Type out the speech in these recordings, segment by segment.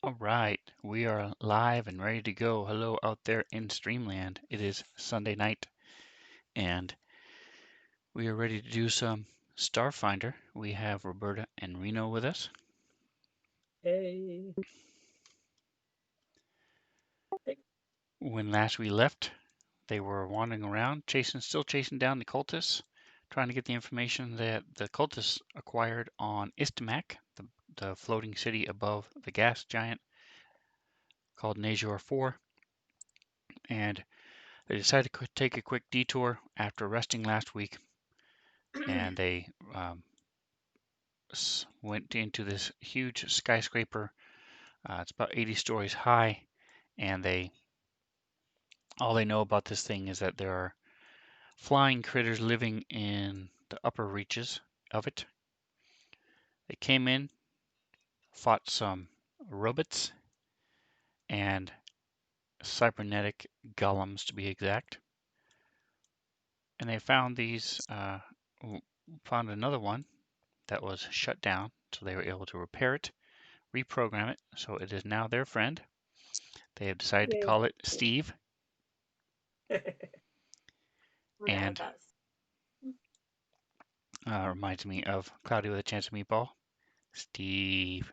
All right, we are live and ready to go. Hello out there in Streamland. It is Sunday night and we are ready to do some Starfinder. We have Roberta and Reno with us. Hey. When last we left, they were wandering around, still chasing down the cultists, trying to get the information that the cultists acquired on Istamak, the floating city above the gas giant called Najor 4. And they decided to take a quick detour after resting last week, and they went into this huge skyscraper. It's about 80 stories high, and all they know about this thing is that there are flying critters living in the upper reaches of it. They came in, fought some robots and cybernetic golems to be exact, and they found another one that was shut down, so they were able to repair it, reprogram it, so it is now their friend. They have decided to Yay. call it Steve, Well, that and does. reminds me of Cloudy with a Chance of Meatball. Steve.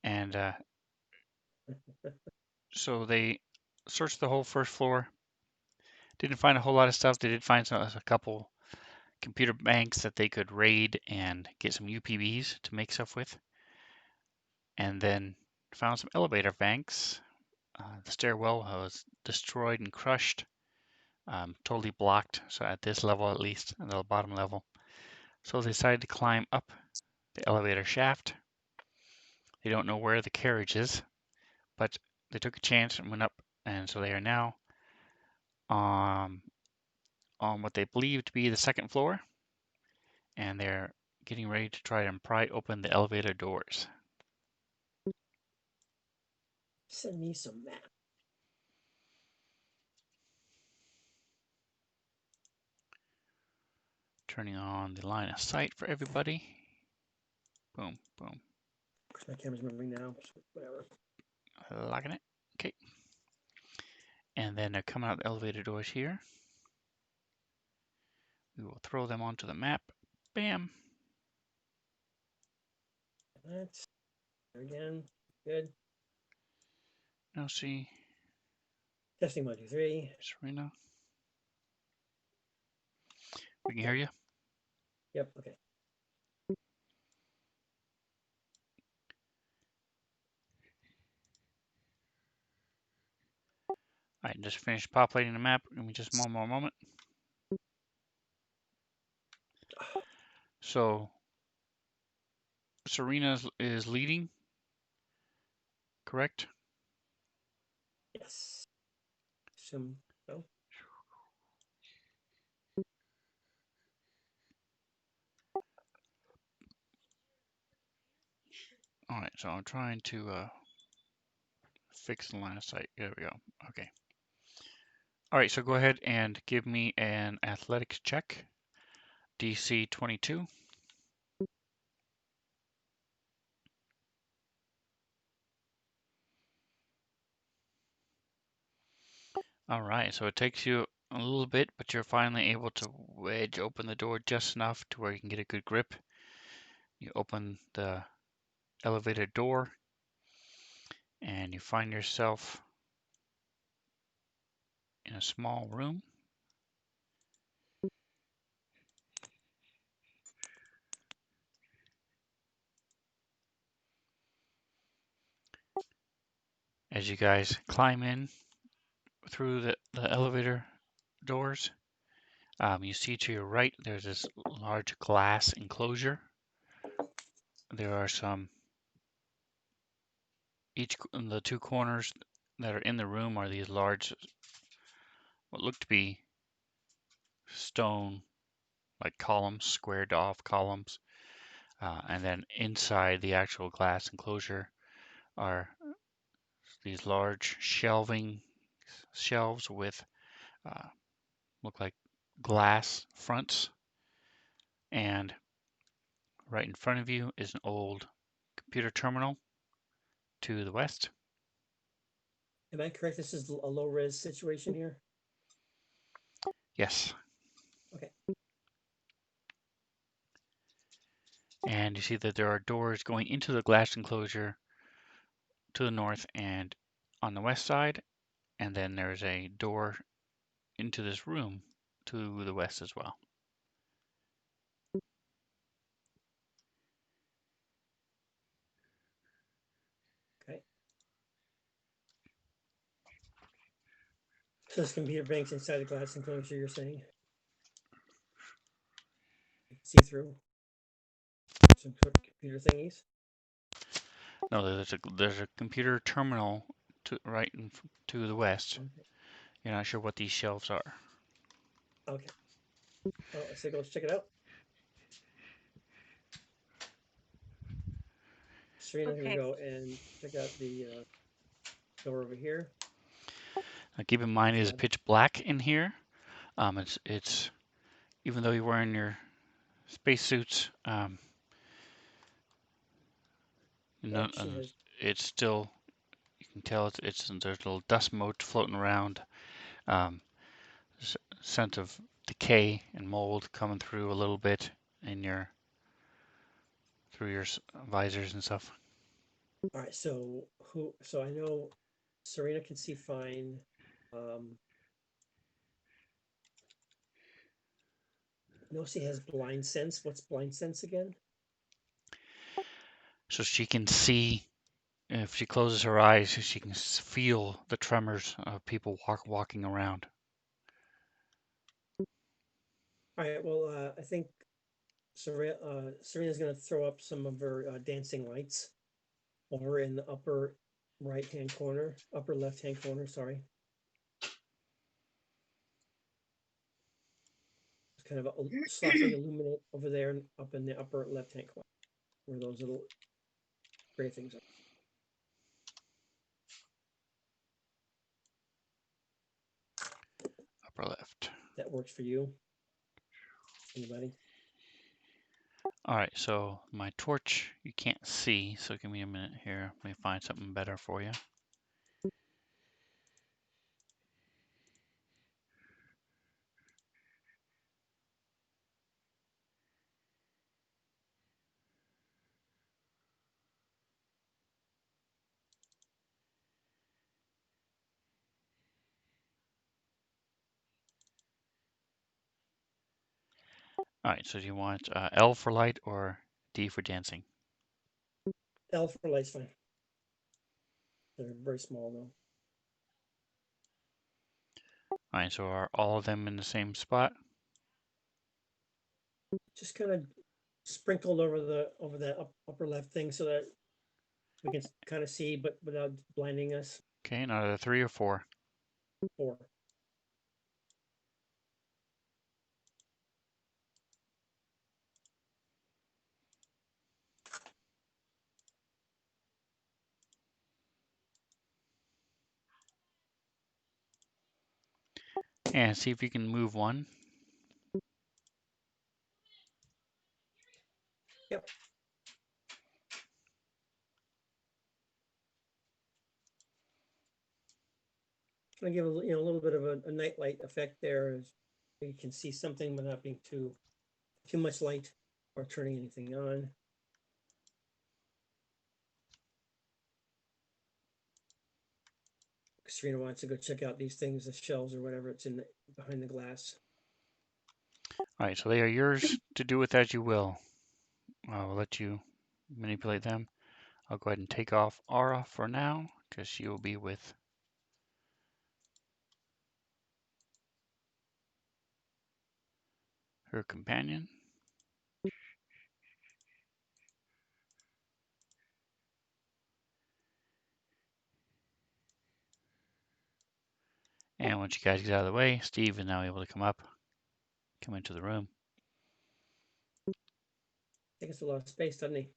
And so they searched the whole first floor. Didn't find a whole lot of stuff. They did find a couple computer banks that they could raid and get some UPBs to make stuff with. And then found some elevator banks. The stairwell was destroyed and crushed, totally blocked. So at this level, at least, at the bottom level. So they decided to climb up the elevator shaft. They don't know where the carriage is, but they took a chance and went up. And so they are now um, on what they believe to be the second floor, and they're getting ready to try and pry open the elevator doors. Send me some map. Turning on the line of sight for everybody. Boom, boom. Because my camera's moving now. So whatever. Locking it. Okay. And then they're coming out the elevator doors here. We will throw them onto the map. Bam. That's again. Good. Now see Testing 1, 2, 3. Serena. We can hear you. Yep. Okay. All right, just finished populating the map. Give me just one more moment. So Serena is leading, correct? Yes. Some. Oh. All right, so I'm trying to fix the line of sight. There we go. Okay. All right, so go ahead and give me an athletics check. DC 22. All right, so it takes you a little bit, but you're finally able to wedge open the door just enough to where you can get a good grip. You open the elevator door and you find yourself in a small room. As you guys climb in through the elevator doors, you see to your right there's this large glass enclosure. There are each in the two corners that are in the room are these large, what look to be stone like columns, squared off columns. And then inside the actual glass enclosure are these large shelves with uh, look like glass fronts. And right in front of you is an old computer terminal to the west. Am I correct? This is a low res situation here. Yes. Okay. And you see that there are doors going into the glass enclosure to the north and on the west side, and then there's a door into this room to the west as well. Okay. So this computer bank's inside the glass enclosure, you're saying? See through some sort of computer thingies? No, there's a computer terminal to to the west. Okay. You're not sure what these shelves are. Okay. Well, let's check it out. Serena's gonna Okay. go and check out the door over here. Now, keep in mind it is Lab. pitch black in here. It's even though you're wearing your spacesuits, Oh, she has. it's still you can tell it's there's a little dust mote floating around. Um, Scent of decay and mold coming through a little bit in your through your visors and stuff. All right. So who? So I know Serena can see fine. Um, Nosy has blind sense. What's blind sense again? So she can see if she closes her eyes, she can feel the tremors of people walking around. All right. Well, I think Serena's gonna throw up some of her dancing lights over in the upper right-hand corner, upper left-hand corner. Sorry, it's kind of softly illuminate over there and up in the upper left-hand corner where those little gray things are. Upper left. That works for you. Anybody? All right, so my torch you can't see, so give me a minute here. Let me find something better for you. All right, so do you want L for light or D for dancing? L for light's fine. They're very small though. All right, so are all of them in the same spot? Just kind of sprinkled over that upper left thing so that we can kind of see, but without blinding us. Okay, now are there 3 or 4? Four. And see if you can move one. Yep. Gonna give a little bit of a night light effect there, as you can see something without being too much light or turning anything on. Serena wants to go check out these things, the shelves or whatever it's in behind the glass. All right, so they are yours to do with as you will. I'll let you manipulate them. I'll go ahead and take off Aura for now, because she will be with her companion. And once you guys get out of the way, Steve is now able to come into the room. Takes a lot of space, doesn't he?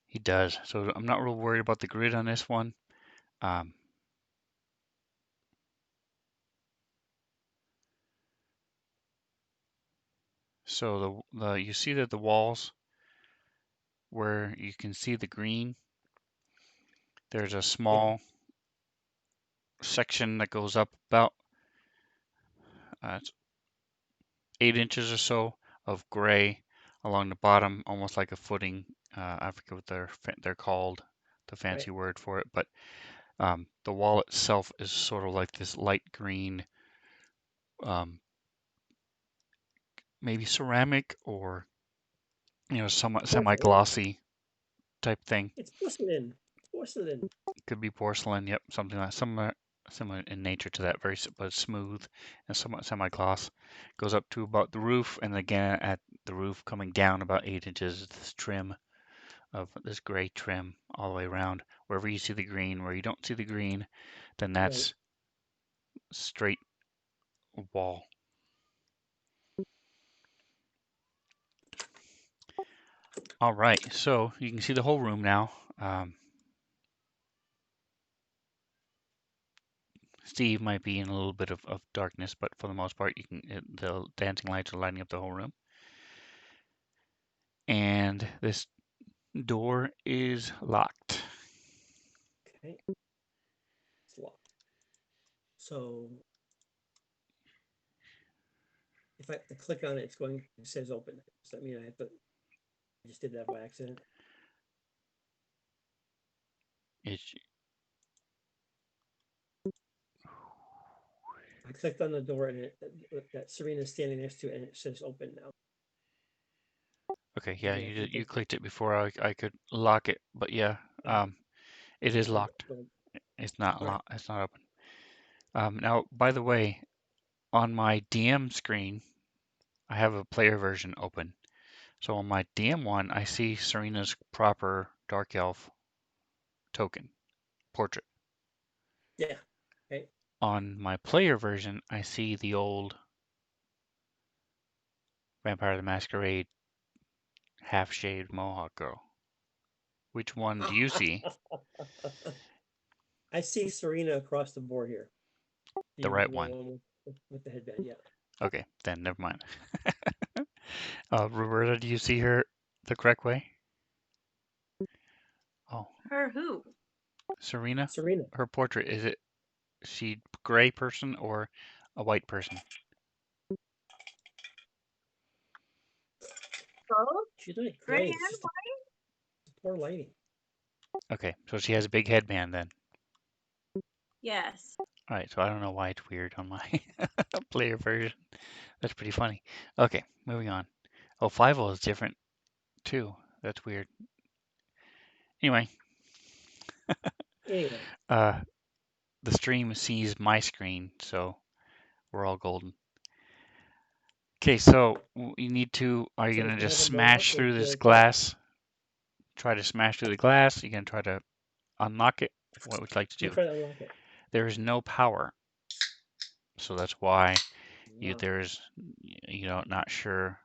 He does. So I'm not real worried about the grid on this one. Um, so you see that the walls where you can see the green, there's a Yeah, small section that goes up about 8 inches or so of gray along the bottom, almost like a footing. I forget what they're called, the right. fancy word for it, but the wall itself is sort of like this light green, um, maybe ceramic or somewhat Porcelain. semi-glossy type thing. It's porcelain. It's porcelain. Could be porcelain, yep, something like similar in nature to that, but smooth and somewhat semi-gloss. Goes up to about the roof, and again at the roof coming down about 8 inches. This trim of this gray trim all the way around. Wherever you see the green, where you don't see the green, then Right. that's straight wall. All right, so you can see the whole room now. Steve might be in a little bit of darkness, but for the most part, the dancing lights are lighting up the whole room. And this door is locked. Okay. It's locked. So if I click on it, it says open. Does that mean I just did that by accident? It's I clicked on the door and that Serena's standing next to it and it says open now. okay. I Yeah, mean, I can you take, clicked it before I could lock it, but yeah, oh, it is I'll, locked. well, It's not all right. locked. It's not open. Now, by the way, on my DM screen, I have a player version open. So on my DM one, I see Serena's proper Dark Elf token portrait. Yeah. Okay. On my player version, I see the old Vampire the Masquerade half-shaved Mohawk girl. Which one do you see? I see Serena across the board here. The The right one. one with the headband. Yeah. Okay, then never mind. Roberta, do you see her the correct way? Oh, Her who? Serena, Serena. her portrait, is it she gray person or a white person? Both? She's not Gray gray. It's and just the poor lighting. Okay, so she has a big headband then. white? Yes. All right, so I don't know why it's weird on my player version. That's pretty funny. Okay, moving on. Oh, 5 is different too. That's weird. Anyway, Anyway, uh, the stream sees my screen, so we're all golden. Okay, so you need to, are you so going if to I just have a mohawk, smash it'll through be this okay. glass? Try to smash through the glass? You're going to try to unlock it? What would you like to I'm gonna do? try to unlock it. There is no power, so that's why Ah, there's, not sure.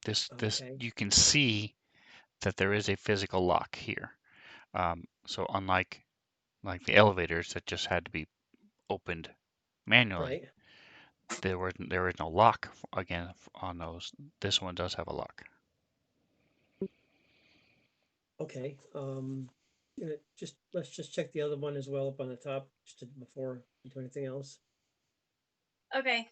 This okay. you can see that there is a physical lock here. So unlike the elevators that just had to be opened manually, Right. there is no lock again on those. This one does have a lock. Okay. Let's just check the other one as well up on the top before we do anything else. Okay.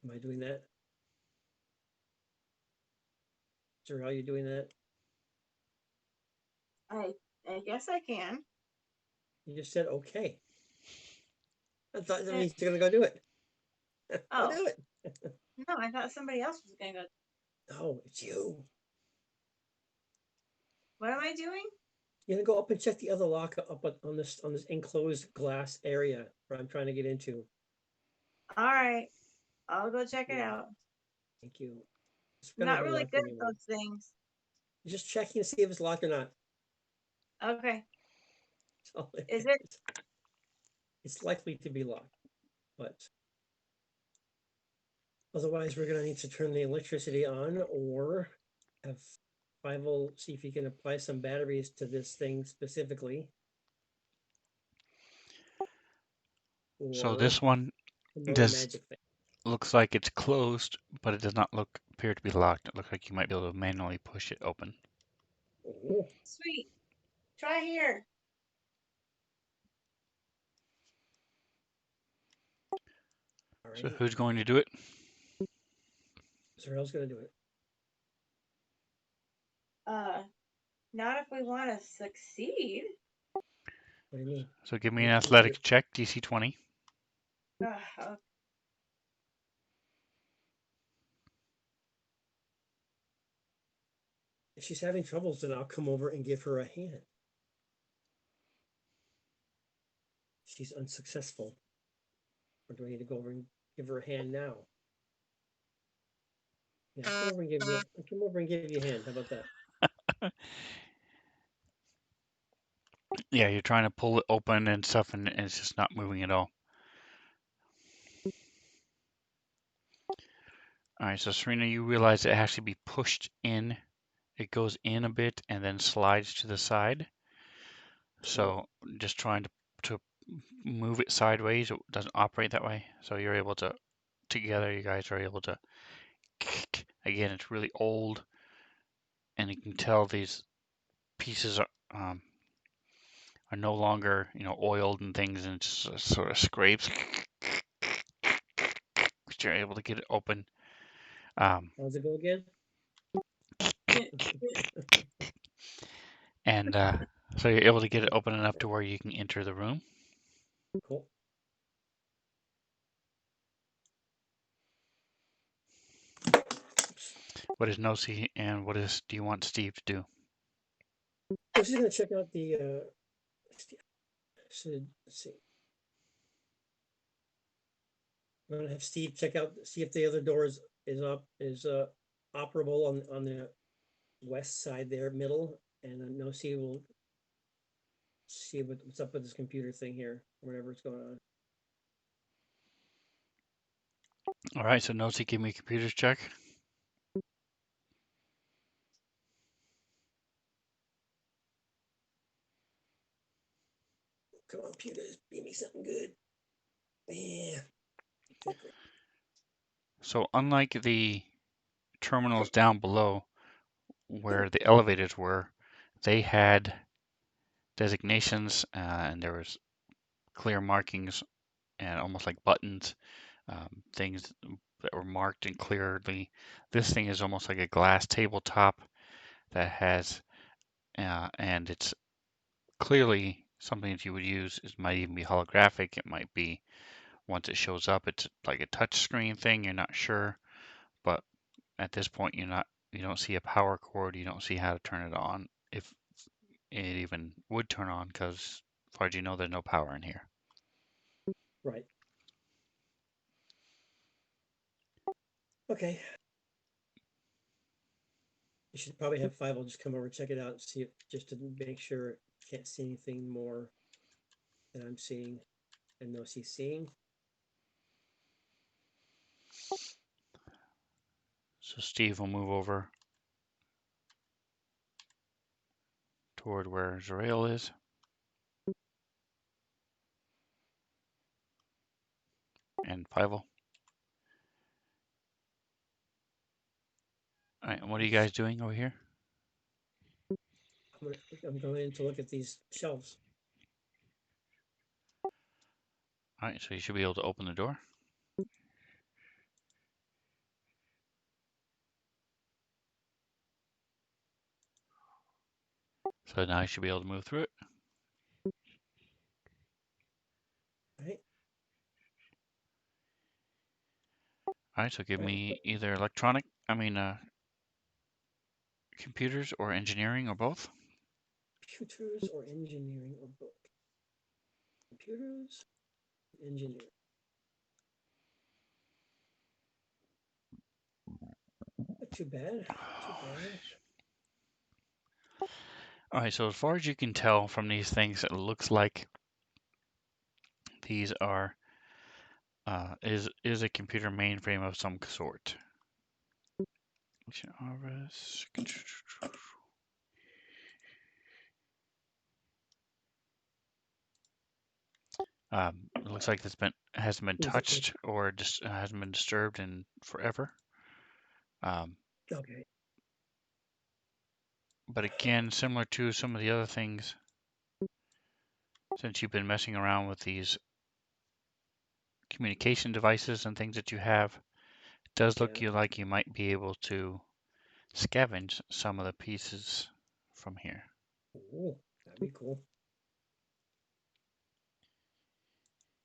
Am I doing that? Sir, how are you doing that? I guess I can. You just said okay. I thought that Eh, means you're gonna go do it. Go Oh, do it. no, I thought somebody else was gonna go. No, it's you. What am I doing? You're gonna go up and check the other lock up on this enclosed glass area where I'm trying to get into. All right. I'll go check it Yeah, out. thank you. It's I'm gonna not be really locked good at anyway. those things. You're just checking to see if it's locked or not. Okay. That's all it Is it? is. It's likely to be locked, but otherwise we're gonna need to turn the electricity on or have Five see if he can apply some batteries to this thing specifically. So or this one some other does magic thing. looks like it's closed, but it does not appear to be locked. It looks like you might be able to manually push it open. Oh, Sweet. Try here. all So right. who's going to do it? Zarel's gonna do it. Uh, not if we want to succeed. What do you mean? So give me an You can do athletics it. check, DC 20. Okay. If she's having troubles, then I'll come over and give her a hand. She's unsuccessful. Or do I need to go over and give her a hand now? Yeah, I'll come over and give you. I'll come over and give you a hand. How about that? Yeah, you're trying to pull it open and stuff, and it's just not moving at all. All right, so Serena, you realize it has to be pushed in. It goes in a bit and then slides to the side. Cool. So just trying to move it sideways, it doesn't operate that way. So you're able to, together, you guys are able to, again, it's really old, and you can tell these pieces are no longer, oiled and things, and it just sort of scrapes. But you're able to get it open. How's it go again? And so you're able to get it open enough to where you can enter the room. Cool. What is Nosy and do you want Steve to do? So she's gonna check out the. Let's see. I'm gonna have Steve check out, see if the other door is operable on the west side there, middle, and then Nosy will see what's up with this computer thing here, whatever's going on. All right, so Nosy, give me a computer's check. Come on, computers, give me something good. Yeah. Exactly. So unlike the terminals down below where the elevators were, they had designations and there was clear markings and almost like buttons, things that were marked and clearly. This thing is almost like a glass tabletop that has, and it's clearly something that you would use. It might even be holographic. It might be once it shows up, it's like a touch screen thing. You're not sure, but at this point, you don't see a power cord. You don't see how to turn it on. If it even would turn on, because as far as you know, there's no power in here. Right. Okay. You should probably have five. I'll just come over, check it out, see it just to make sure. Can't see anything more that I'm seeing and Nosy seeing. So Steve will move over toward where Zerael is. And Fievel. All right, and what are you guys doing over here? I'm going in to look at these shelves. All right, so you should be able to open the door. So now you should be able to move through it. Right. All right, so give Right. me either computers or engineering or both. Computers or engineering or both. Computers, engineering. Not too bad. Too bad. All right, so as far as you can tell from these things, it looks like these are is a computer mainframe of some sort. It looks like this hasn't been Who's it take? touched or just hasn't been disturbed in forever. Um, Okay, but again, similar to some of the other things, since you've been messing around with these communication devices and things that you have, it does look yeah. like you might be able to scavenge some of the pieces from here. Ooh, that'd be cool.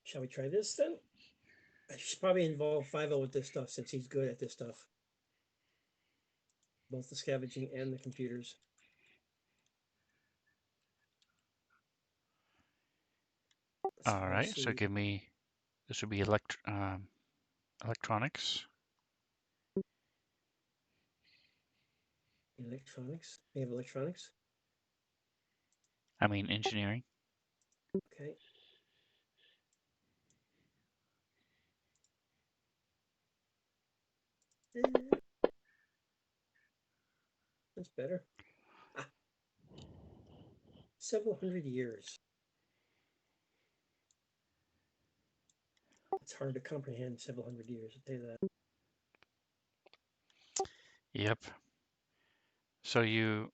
Shall we try this then? I should probably involve 50 with this stuff since he's good at this stuff. Both the scavenging and the computers. Let's All first right, so see give me, this would be electronics. electronics. We have electronics. I mean engineering. Okay. That's better. Ah, several hundred years. It's hard to comprehend several hundred years, I'll tell you that. Yep. So you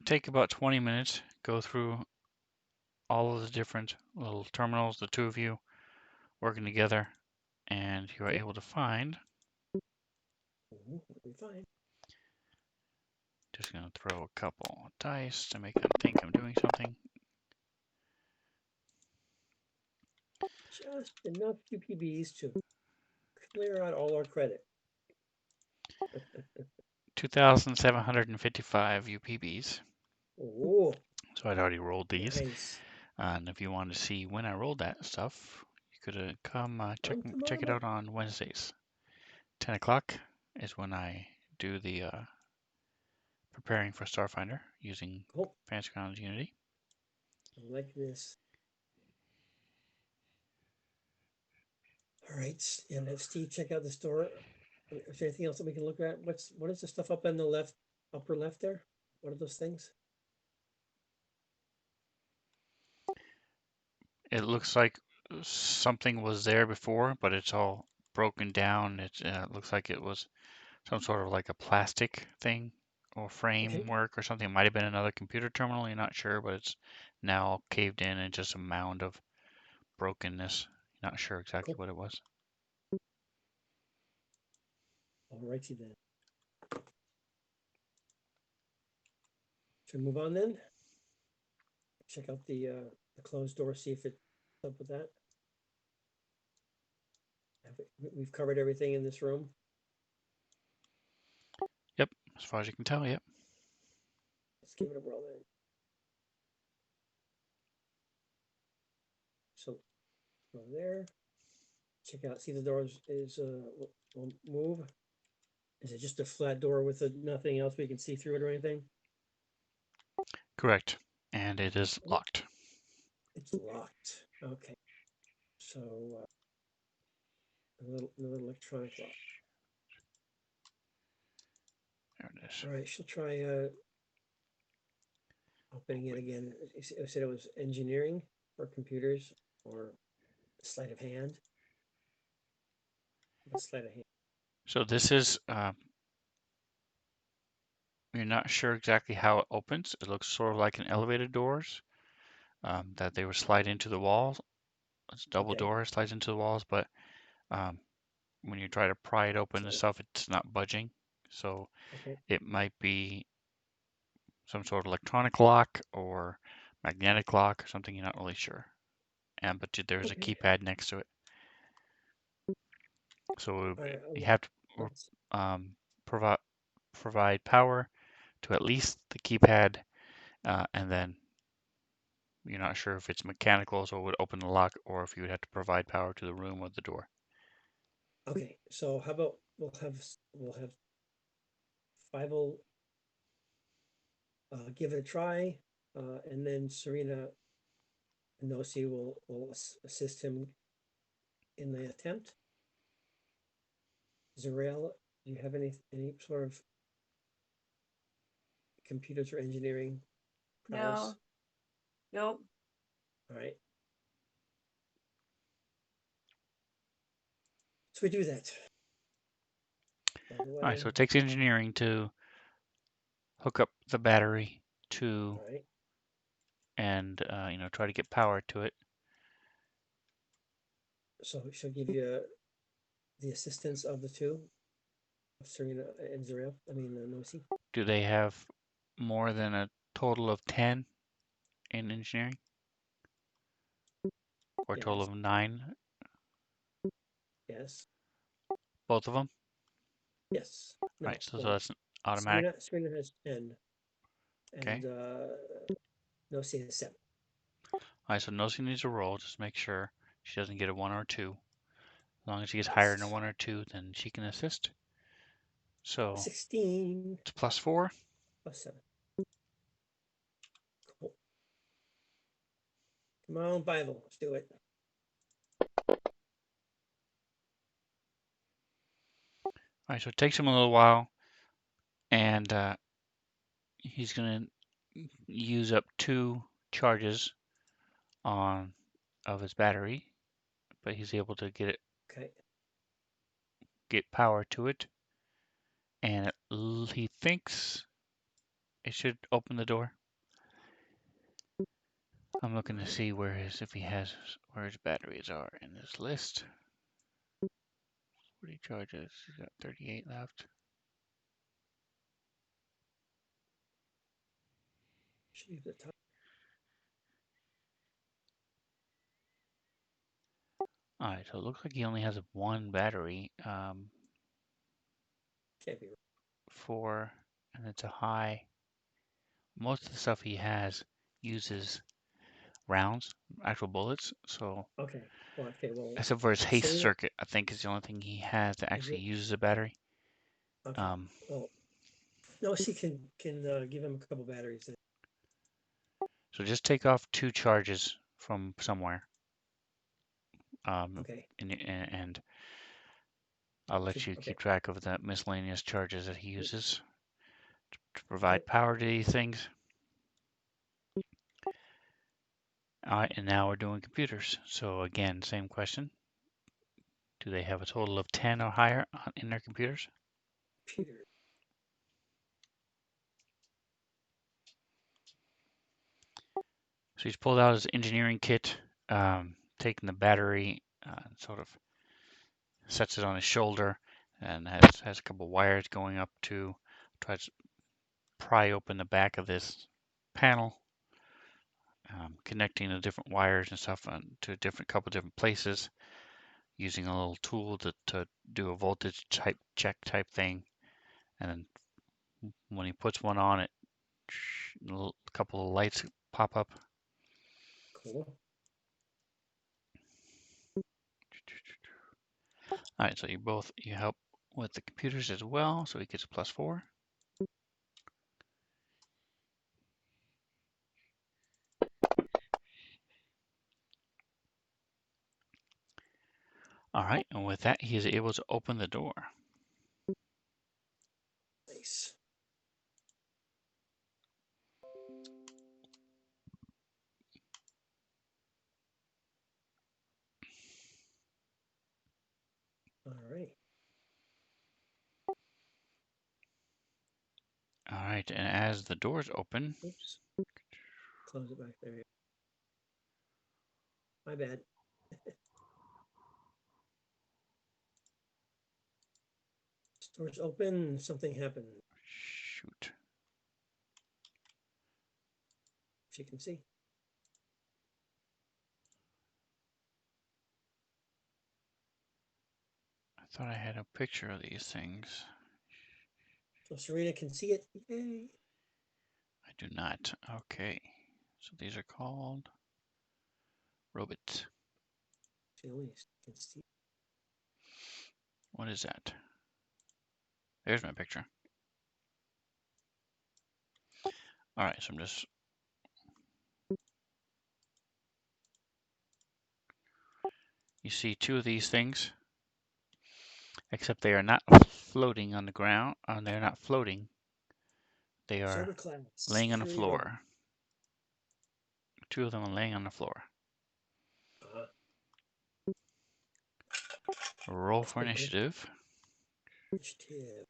take about 20 minutes, go through all of the different little terminals, the two of you working together, and you are Okay. able to find, We'll be fine. just going to throw a couple dice to make them think I'm doing something. Just enough UPBs to clear out all our credit. 2,755 UPBs. Oh, So I'd already rolled these. nice. And if you wanted to see when I rolled that stuff, you could come On check it tomorrow. out on Wednesdays. 10 o'clock is when I do the preparing for Starfinder using Cool. Fantasy Grounds Unity. I like this. All right, and let Steve check out the store. Is there anything else that we can look at? What is the stuff up in the left, upper left there? What are those things? It looks like something was there before, but it's all broken down. It looks like it was some sort of like a plastic thing or Okay, framework or something. It might have been another computer terminal, you're not sure, but it's now all caved in and just a mound of brokenness. Not sure exactly cool. what it was. All righty then. Should we move on then? Check out the closed door, see if it's up with that. We've covered everything in this room. Yep, as far as you can tell, yep. Let's give it a whirl then. So go there. Check out, see the doors will move. Is it just a flat door with nothing else we can see through it or anything? Correct. And it is Oh, locked. it's locked. Okay. So another electronic lock. There it is. All right, she'll try opening it again. You said it was engineering or computers or sleight of hand. What sleight of hand? So this is, you're not sure exactly how it opens. It looks sort of like an elevator doors that they would slide into the walls. It's double Okay. door, slides into the walls, but um, when you try to pry it open and So stuff, it's not budging. So okay. it might be some sort of electronic lock or magnetic lock or something. You're not really sure. And but there's a Okay. keypad next to it. So All right. you have to Let's, um, provide power to at least the keypad, and then you're not sure if it's mechanical, so it would open the lock, or if you would have to provide power to the room or the door. okay. So how about we'll have 50 give it a try, and then Serena Nossi will assist him in the attempt. Zarel, do you have any sort of computers or engineering prowess? No, nope. All right. So we do that. By the All right, so way, it takes engineering to hook up the battery to all right. and try to get power to it. So she'll give you the assistance of the two, of Serena and Zarel. I mean, Nosi. Do they have more than a total of 10 in engineering, or a total Yes. of 9? Yes. Both of them? Yes. All No. right, so Well, that's automatic. Serena has 10, Okay. and Nosi has 7. All right, so Nosy needs a roll. Just make sure she doesn't get a 1 or 2. As long as she gets higher than a Yes. 1 or 2, then she can assist. So 16 it's +4. plus 7. Cool. Come on, Bible. Let's do it. All right, so it takes him a little while, and he's going to use up 2 charges on of his battery, but he's able to Okay. get power to it, and he thinks it should open the door. I'm looking to see where his batteries are in this list. 40 charges. He's got 38 left. Should be the top. All right, so it looks like he only has 1 battery. Can't be right. 4, and it's a high. Most of the stuff he has uses rounds, actual bullets. So Okay. Well, okay. Well, except for his haste Serena, circuit, I think is the only thing he has that is actually it? uses a battery. Okay. Well, no, she can give him a couple batteries. Then. So just take off 2 charges from somewhere, Okay. and I'll let you Okay. keep track of the miscellaneous charges that he uses to Okay. provide power to these things. All right, and now we're doing computers. So again, same question. Do they have a total of 10 or higher in their computers? Computer. So he's pulled out his engineering kit, taking the battery, sort of sets it on his shoulder, and has a couple wires going up to try to pry open the back of this panel, connecting the different wires and stuff to a couple different places, using a little tool to do a voltage type check type thing, and then when he puts one on it, a couple of lights pop up. Cool. All right, so you help with the computers as well, so he gets a +4. All right, and with that, he is able to open the door. Nice. All right. All right, and as the doors open, Oops. Close it back there. My bad. Doors open. Something happened. shoot, If you can see. I thought I had a picture of these things. So Serena can see it. Yay. I do not. Okay, so these are called robots. She only can see. What is that? There's my picture. All right, so you see 2 of these things, except they are not floating on the ground. They're not floating. They are Server class laying on the security robot. floor. 2 of them are laying on the floor. Roll for Okay. initiative. Initiative.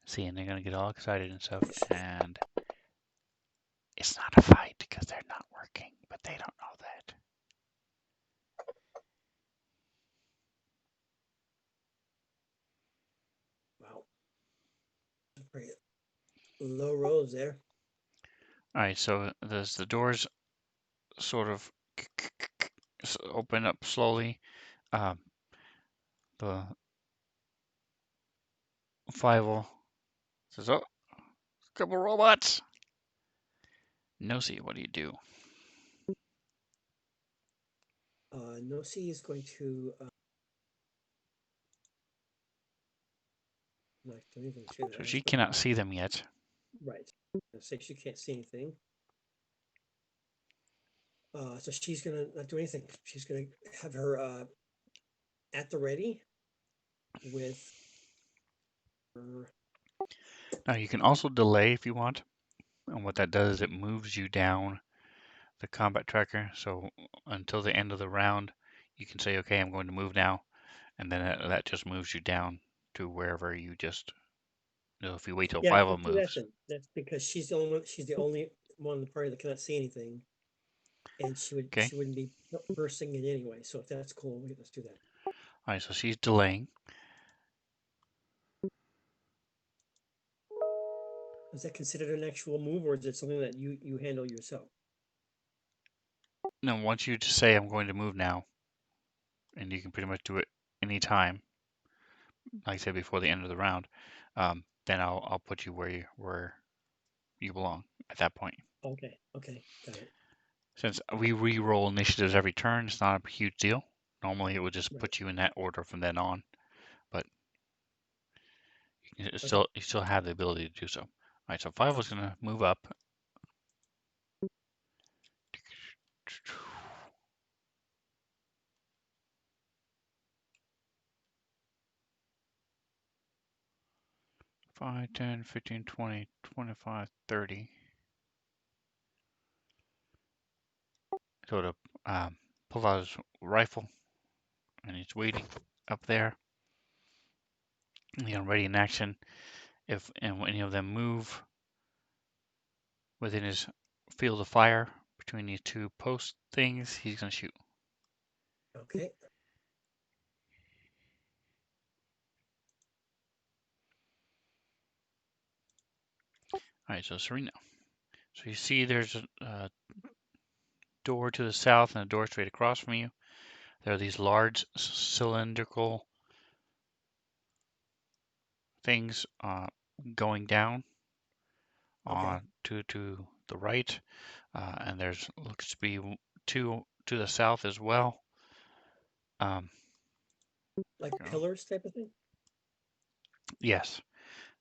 See, and they're gonna get all excited and stuff, and it's not a fight because they're not working, but they don't know that. Wow. Pretty low rolls there. All right, so there's the doors sort of open up slowly. The Fievel says, "Oh, a couple robots." Nosy, what do you do? Nosy is going to not do anything. She's So gonna she ask her. cannot see them yet. Right. Say she can't see anything. So she's gonna not do anything. She's gonna have her at the ready with her. Now you can also delay if you want, and what that does is it moves you down the combat tracker. So until the end of the round, you can say, "Okay, I'm going to move now," and then that just moves you down to wherever you just. If you wait till Yeah, Fievel let's do that moves, then. That's because she's the only one. She's the only one in the party that cannot see anything, and okay. she wouldn't be bursting in anyway. So if that's cool, let's do that. All right, so she's delaying. Is that considered an actual move, or is it something that you handle yourself? Now, once you just say, "I'm going to move now," and you can pretty much do it anytime, like I said before the end of the round, then I'll put you where you belong at that point. Okay, okay, got it. Since we re-roll initiatives every turn, it's not a huge deal. Normally, it would just Right. put you in that order from then on, but Okay, you still have the ability to do so. All right, so five was okay. going to move up. 5, 10, 15, 20, 25, 30. So to pull out his rifle, and he's waiting up there. Ready in action. If any of them move within his field of fire between these two post things, he's going to shoot. Okay. All right, so Serena. So you see there's a door to the south and a door straight across from you. There are these large cylindrical things going down Okay. to the right, and there's looks to be two to the south as well. Um, Like pillars type of thing? yes,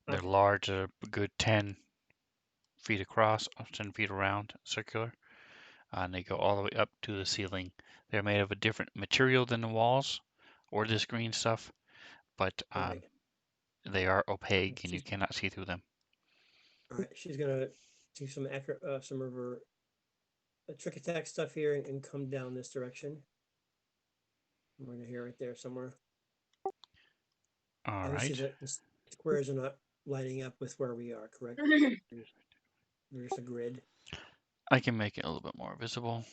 they're Okay. large, a good 10 feet across, 10 feet around, circular, and they go all the way up to the ceiling. They're made of a different material than the walls or this green stuff, but Right. they are opaque and you She's cannot see through them. all right. She's gonna do some accurate, some of her trick attack stuff here and come down this direction. We're gonna hear right there somewhere. All Obviously, right, the squares are not lining up with where we are, correct? There's a grid. I can make it a little bit more visible.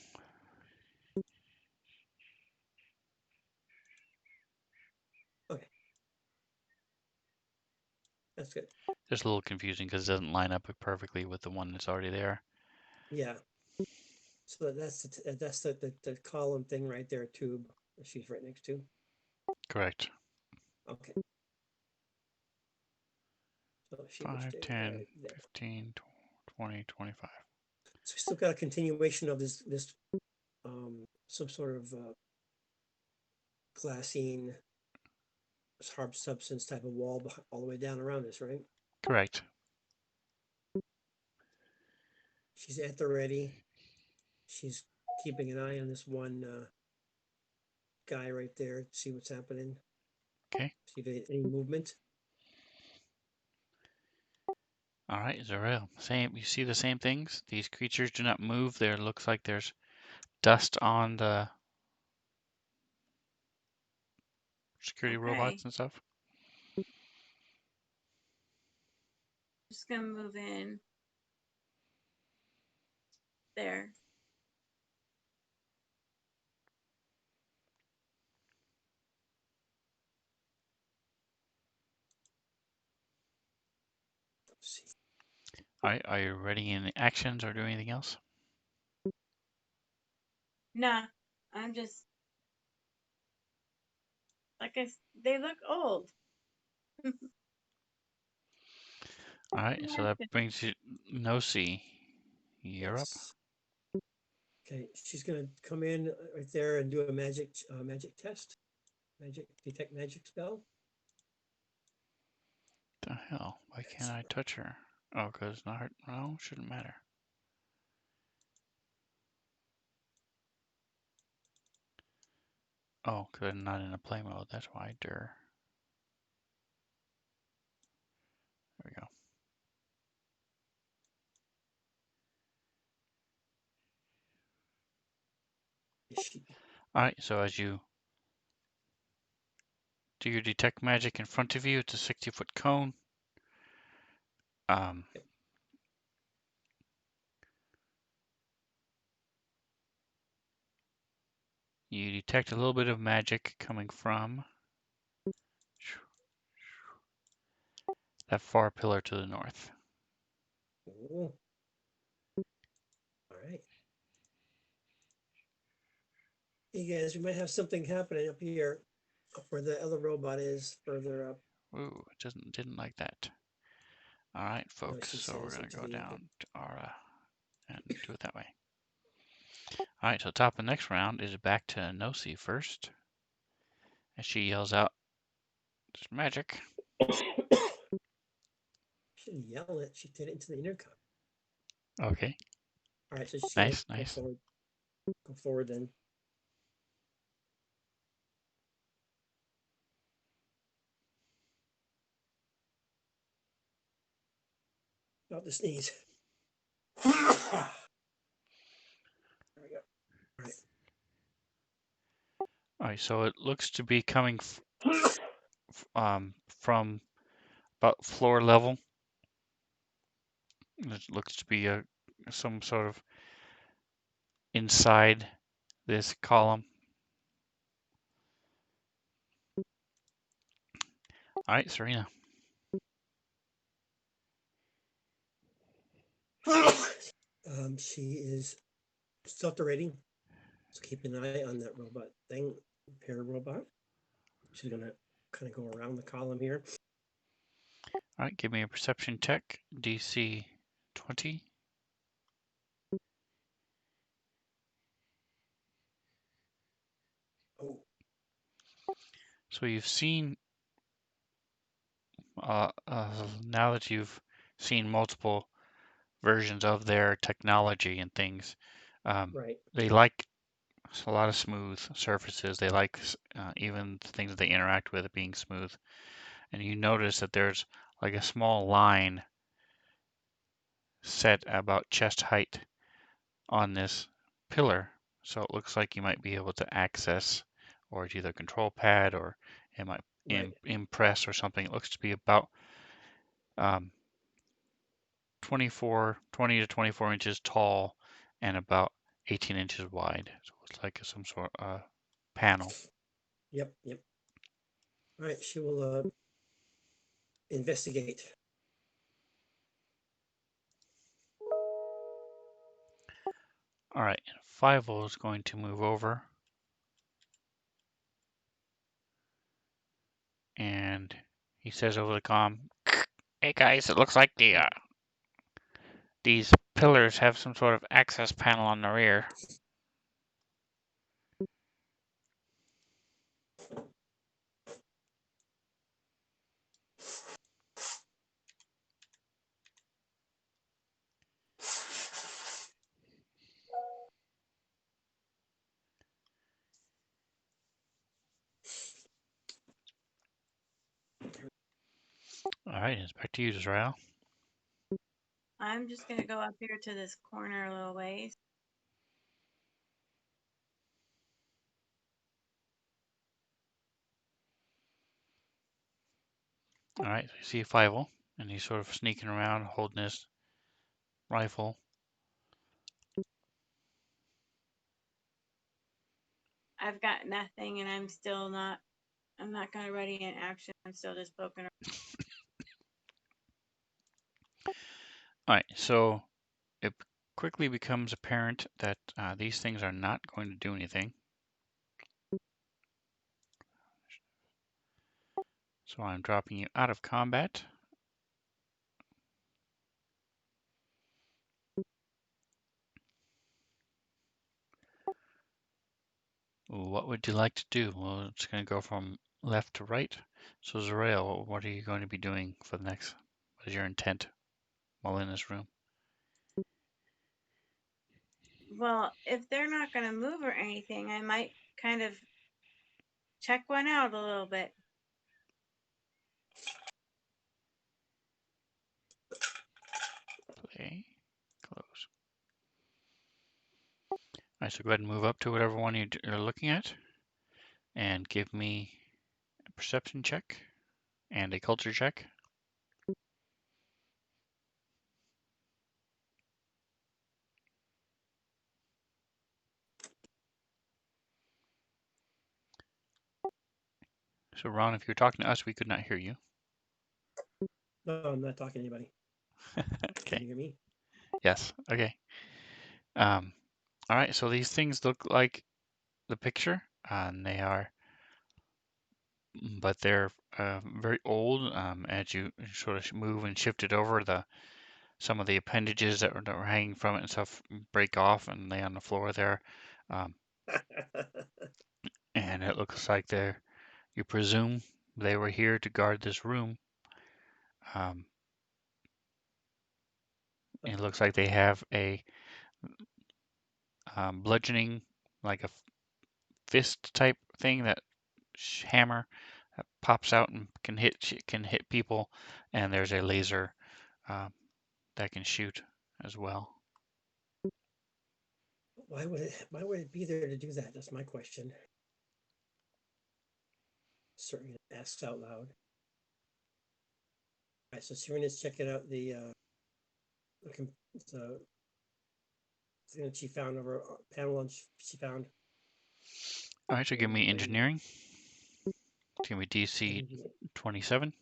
Okay, that's good. Just a little confusing because it doesn't line up perfectly with the one that's already there. Yeah. So that's the column thing right there, tube that she's right next to. Correct. Okay. So she will 5, stay 10, right there. 15, 20, 25. So we still got a continuation of this some sort of glassine hard substance type of wall all the way down around us, right? Correct. She's at the ready. She's keeping an eye on this one guy right there to see what's happening. Okay. See if any movement. All right, Zarel. Same. You see the same things? These creatures do not move. There looks like there's dust on the security Okay. robots and stuff. Just gonna move in there. Let's see. All right, are you ready in actions or doing anything else? Nah, I'm just they look old. All right, so that brings you Nosy. You're up. Yes. Okay, she's gonna come in right there and do a magic test. Detect magic spell. The hell? Why can't I touch her? Oh, because it's not her. No, shouldn't matter. Oh, because I'm not in a play mode. That's why. There we go. All right, so as you do your detect magic in front of you, it's a 60-foot cone. You detect a little bit of magic coming from that far pillar to the north. Ooh. All right. Hey guys, we might have something happening up here, up where the other robot is, further up. Ooh, it didn't like that. All right, No, folks. she So we're says gonna into go the down to Ara and do it that way. All right, so top of the next round is back to Nosy first, and she yells out, "There's magic!" She didn't yell it. She did it into the intercom. Okay, All right, so she's gonna nice, go nice. forward. Go forward then. About to sneeze. There we go. All right. All right, so it looks to be coming from about floor level. It looks to be some sort of inside this column. All right, Serena. She is self-rating, so keep an eye on that robot thing, repair robot. She's gonna kind of go around the column here. All right, give me a perception check, DC 20. Oh, So you've seen, now that you've seen multiple versions of their technology and things, right. they like a lot of smooth surfaces. They like even the things that they interact with being smooth. And you notice that there's like a small line set about chest height on this pillar. So it looks like you might be able to access, or it's either a control pad or it might Right. impress or something. It looks to be about 20 to 24 inches tall and about 18 inches wide. So it's like some sort of panel. Yep. Yep. All right. She will investigate. All right, Fievel is going to move over and he says over the comm, "Hey guys, it looks like these pillars have some sort of access panel on the rear." All right, it's back to you, Israel. I'm just gonna go up here to this corner a little ways. All right, so you see Fievel, and he's sort of sneaking around holding his rifle. I've got nothing, and I'm still not. I'm not gonna ready an action. I'm still just poking around. All right, so it quickly becomes apparent that these things are not going to do anything. So I'm dropping you out of combat. What would you like to do? Well, it's going to go from left to right. So Zarael, what are you going to be doing for the next? What is your intent while in this room? Well, if they're not gonna move or anything, I might kind of check one out a little bit. Play, close. All right, so go ahead and move up to whatever one you're looking at and give me a perception check and a culture check. So Ron, if you're talking to us, we could not hear you. No, I'm not talking to anybody. Can Okay. you hear me? Yes. Okay. All right. So these things look like the picture, and they are, but they're very old. As you sort of move and shift it over, some of the appendages that were hanging from it and stuff break off and lay on the floor there. Um, and it looks like you presume they were here to guard this room. Um, it looks like they have a bludgeoning, like a fist type thing, that hammer that pops out and can hit people, and there's a laser um, that can shoot as well. Why would it be there to do that? That's my question. Certainly asks out loud. All right, so Serena's checking out the thing that she found over panel lunch. She found All right, so give me and engineering. It's gonna be DC 27.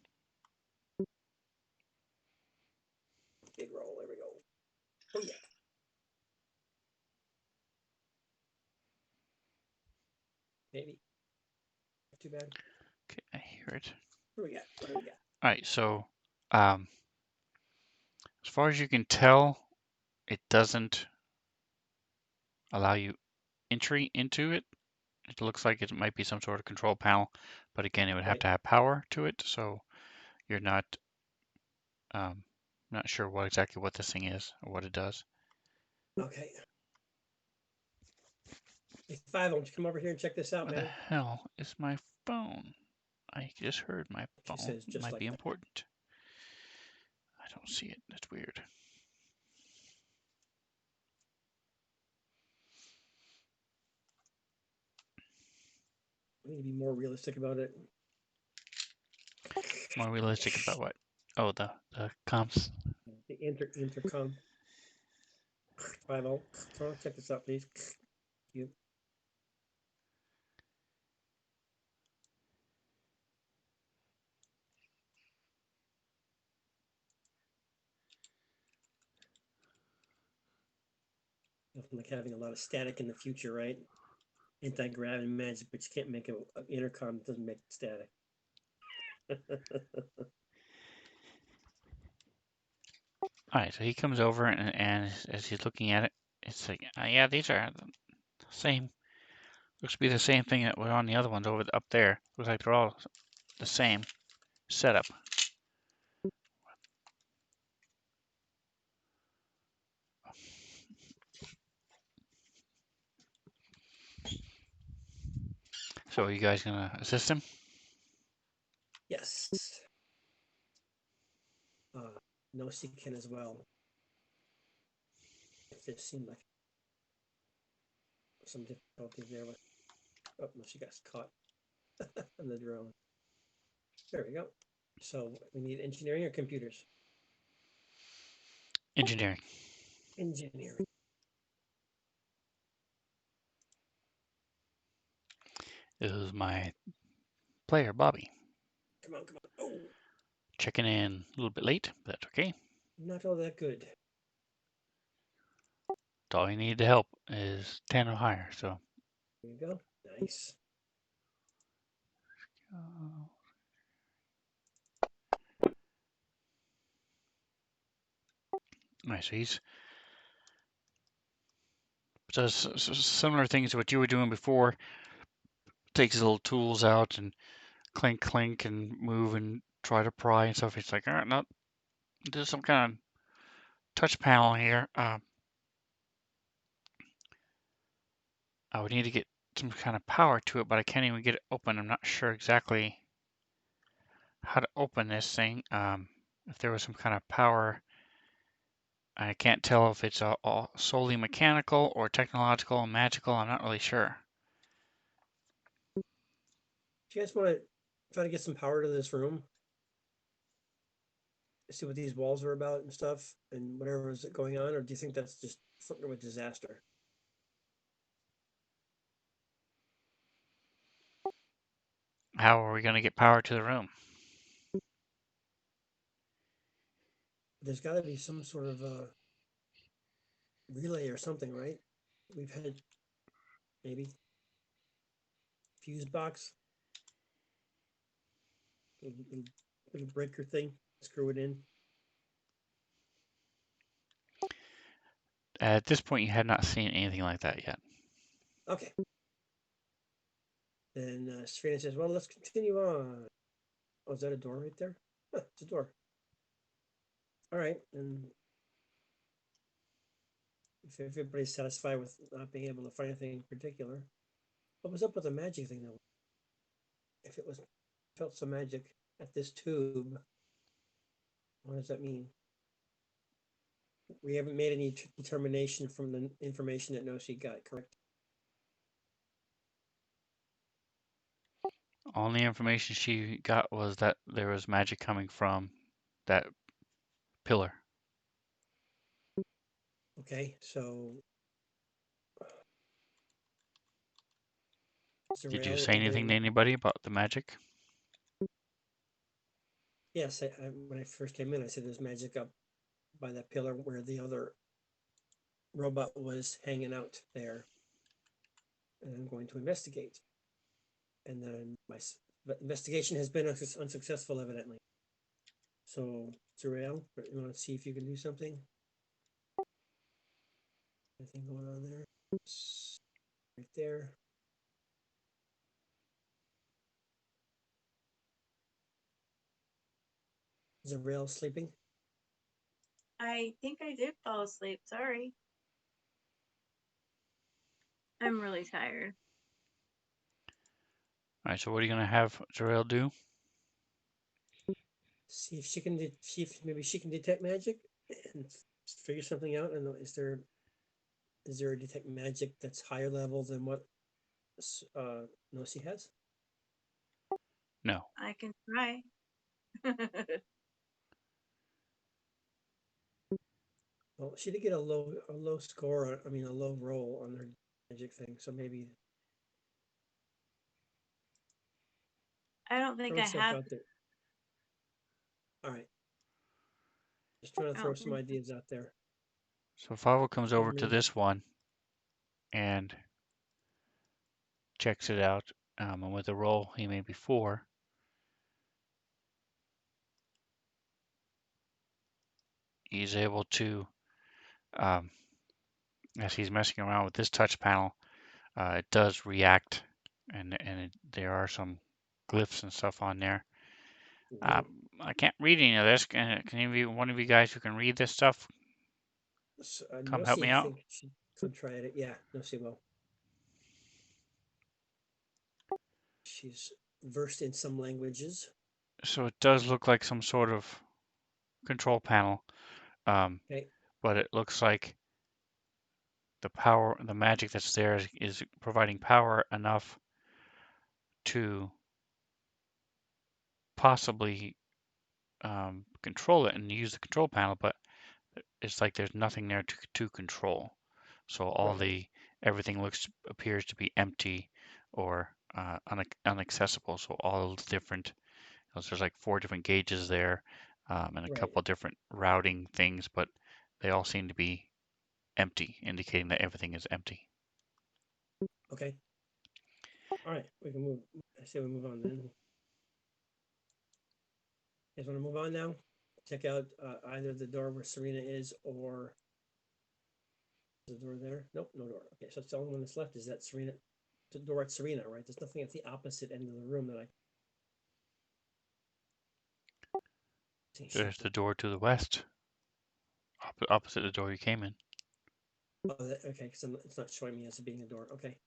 big roll. There we go. Oh yeah. Maybe. Not too bad. Okay, I hear it. What do we got? What do we got? All right, so um, as far as you can tell, it doesn't allow you entry into it. It looks like it might be some sort of control panel, but again, it would have Right. to have power to it, so you're um, not sure exactly what this thing is or what it does. Okay. Hey, Five, why don't you come over here and check this out, Where the man? hell is my phone? I just heard my She phone says just might be like that. important. I don't see it. That's weird. We need to be more realistic about it. More realistic about what? Oh, the comps. The intercom. 50, come on, check this out, please. You. Nothing like having a lot of static in the future, right? Anti-gravity magic, but you can't make an intercom that doesn't make static. All right, so he comes over and as he's looking at it, it's like, yeah, these are the same. Looks to be the same thing that was on the other ones up there. Looks like they're all the same setup. So are you guys gonna assist him? Yes. No, she can as well. It just seemed like some difficulties there with. Oh no, she got caught on the drone. There we go. So we need engineering or computers? Engineering. Engineering. This is my player, Bobby. Come on, come on. Oh, Checking in a little bit late, but that's okay. not all that good. All you need to help is 10 or higher. So There you go. Nice. nice. So he's does similar things to what you were doing before. Takes his little tools out and clink, clink, and move and try to pry and stuff. It's like, all right, no, there's some kind of touch panel here. I would need to get some kind of power to it, but I can't even get it open. I'm not sure exactly how to open this thing. If there was some kind of power, I can't tell if it's all solely mechanical or technological and magical. I'm not really sure. Do you guys want to try to get some power to this room? See what these walls are about and stuff and whatever is going on, or do you think that's just flirting with disaster? How are we going to get power to the room? There's got to be some sort of relay or something, right? We've had maybe fuse box, little breaker thing, screw it in. At this point, you had not seen anything like that yet. Okay. Then Serena says, well, let's continue on. Oh, is that a door right there? Huh, it's a door. All right. And if everybody's satisfied with not being able to find anything in particular, what was up with the magic thing though? If it was felt some magic at this tube, what does that mean? We haven't made any determination from the information that Noshi got, correct? Only information she got was that there was magic coming from that pillar. Okay, so Did you Zerael say anything to doing. anybody about the magic? Yes, when I first came in, I said there's magic up by that pillar where the other robot was hanging out there, and I'm going to investigate. And then my investigation has been unsuccessful, evidently. So, Zerael, you want to see if you can do something? Anything going on there? Right there. Zerael sleeping? I think I did fall asleep. Sorry. I'm really tired. All right, so what are you going to have Jarell do? See if she can see if maybe she can detect magic and figure something out. And is there a detect magic that's higher level than what Nosi has? No. I can try. Well, she did get a low score. I mean, a low roll on her magic thing. So maybe I don't think throw I stuff have. out there. All right, just trying to I throw don't some think. ideas out there. So Favo comes I over to mean, this one and checks it out. And with a roll he made before, he's able to, um, as he's messing around with this touch panel, it does react, and there are some glyphs and stuff on there. ooh, I can't read any of this. Can any of you, one of you guys who can read this stuff, come help me Nosi, I out? think she could try it. Yeah, Nosi will. She's versed in some languages. So it does look like some sort of control panel, um, Okay, but it looks like the magic that's there is providing power enough to possibly control it and use the control panel, but it's like there's nothing there to control. So Right. everything appears to be empty or unaccessible. So all the different, there's like 4 different gauges there, and a Right. couple different routing things, but they all seem to be empty, indicating that everything is empty. Okay. All right. We can move. I say we move on then. You guys want to move on now? Check out either the door where Serena is or the door there. Nope, no door. Okay, so it's the only one that's left is that Serena, the door at Serena, right? There's nothing at the opposite end of the room that I think she. There's the door to the west, opposite the door you came in. Oh, okay, because it's not showing me as being a door. Okay.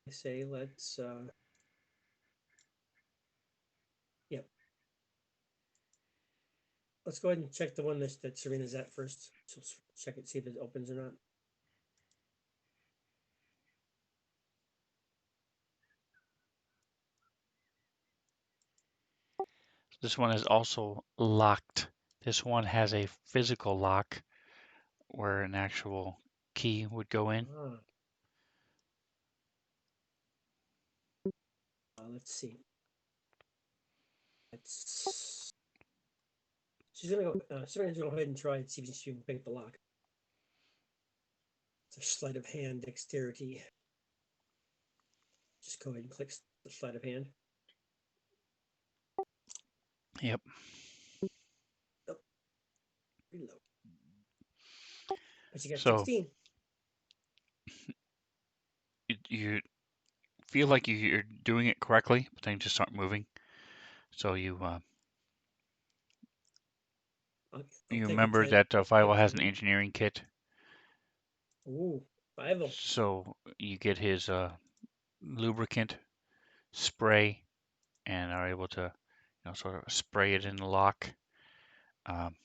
I say let's. Yep. Let's go ahead and check the one that Serena's at first. So check it, see if it opens or not. This one is also locked. This one has a physical lock where an actual key would go in. Ah, let's see. It's she's gonna go. Serena's gonna go ahead and try and see if she can pick the lock. It's a sleight of hand dexterity. Just go ahead and click the sleight of hand. Yep. Oh, reload. But you got So 16. you feel like you're doing it correctly, but then you just start moving. So I'll you take a remember 10. that Take Fivel has an 10. engineering kit. Ooh, 5. So you get his lubricant, spray, and are able to, sort of spray it in the lock. Um,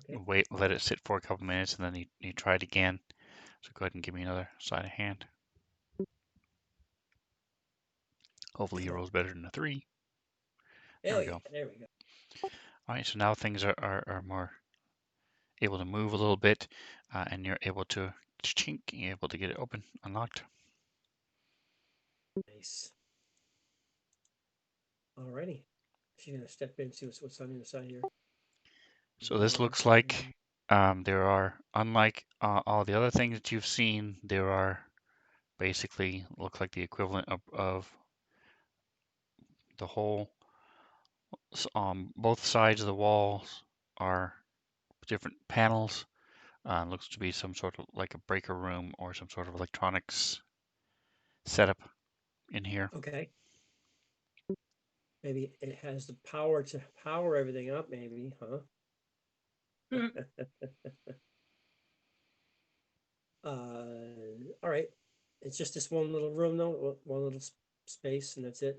Okay. let it sit for a couple minutes, and then you try it again. So go ahead and give me another sleight of hand. Hopefully he rolls better than a 3. There Hell we yeah. go. There we go. All right, so now things are more able to move a little bit, and you're able to chink, you're able to get it open, unlocked. Nice. Alrighty. She's gonna step in and see what's on the other side here. So this Door. looks like there are, unlike all the other things that you've seen, there are basically look like the equivalent of the whole. Both sides of the walls are different panels. Looks to be some sort of like a breaker room or some sort of electronics setup in here. Okay. Maybe it has the power to power everything up, maybe, huh? All right. It's just this one little room, though, one little space, and that's it.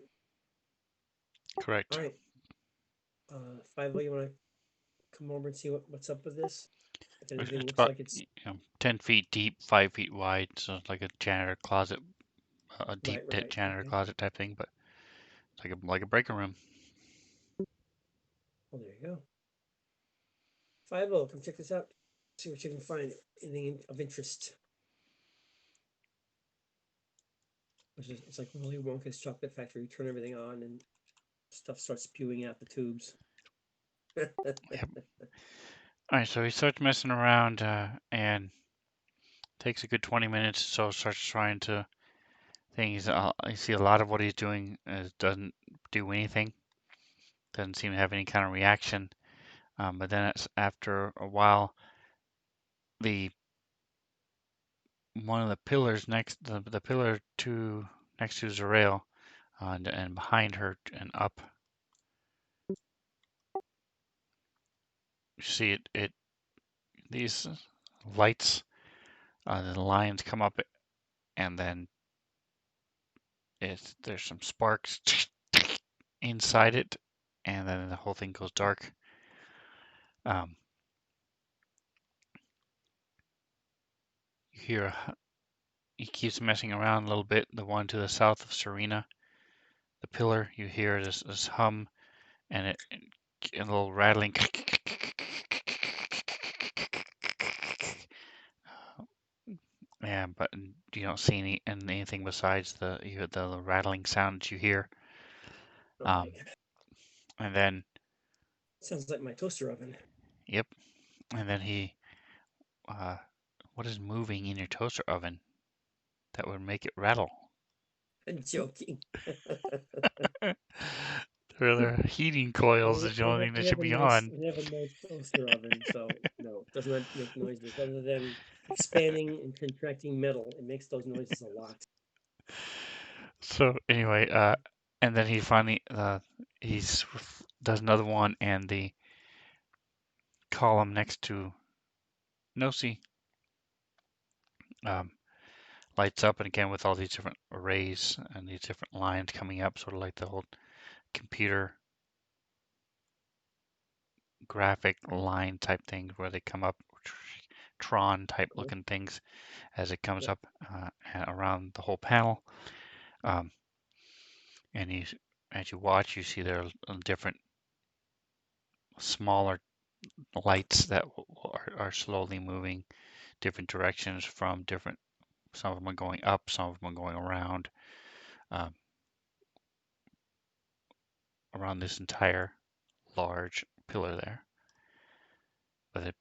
All Correct. right. 5, you want to come over and see what's up with this? If anything It's looks about like it's 10 feet deep, 5 feet wide, so it's like a janitor closet, a deep right. janitor Okay. closet type thing, but it's like a breaker room. Well, there you go. 5, come check this out. See what you can find. Anything of interest. It's like Willy Wonka's chocolate factory. You turn everything on and stuff starts spewing out the tubes. Yep. All right, so he starts messing around and takes a good 20 minutes. So starts trying to things. I see a lot of what he's doing doesn't do anything. Doesn't seem to have any kind of reaction. But then after a while, the one of the pillars the pillar to next to Zarel, and behind her and up, you see it these lights, the lines come up, and then there's some sparks inside it, and then the whole thing goes dark. Um, you hear he keeps messing around a little bit. The one to the south of Serena, the pillar, you hear this hum, and it a little rattling. Yeah, but you don't see anything besides the rattling sound that you hear. Okay. And then, Sounds like my toaster oven. yep, and then what is moving in your toaster oven that would make it rattle? I'm joking. The heating coils is the only thing that should be on. We have a nice toaster oven, so no, it does not make noises other than expanding and contracting metal. It makes those noises a lot. So anyway, and then he finally he's does another one, and the column next to Nosi um, lights up, and again with all these different arrays and these different lines coming up, sort of like the whole computer graphic line type things where they come up, Tron type Cool. looking things as it comes Yep. up around the whole panel. Um, and as you watch, you see there are different smaller lights that are slowly moving different directions from different. Some of them are going up, some of them are going um, around this entire large pillar there. But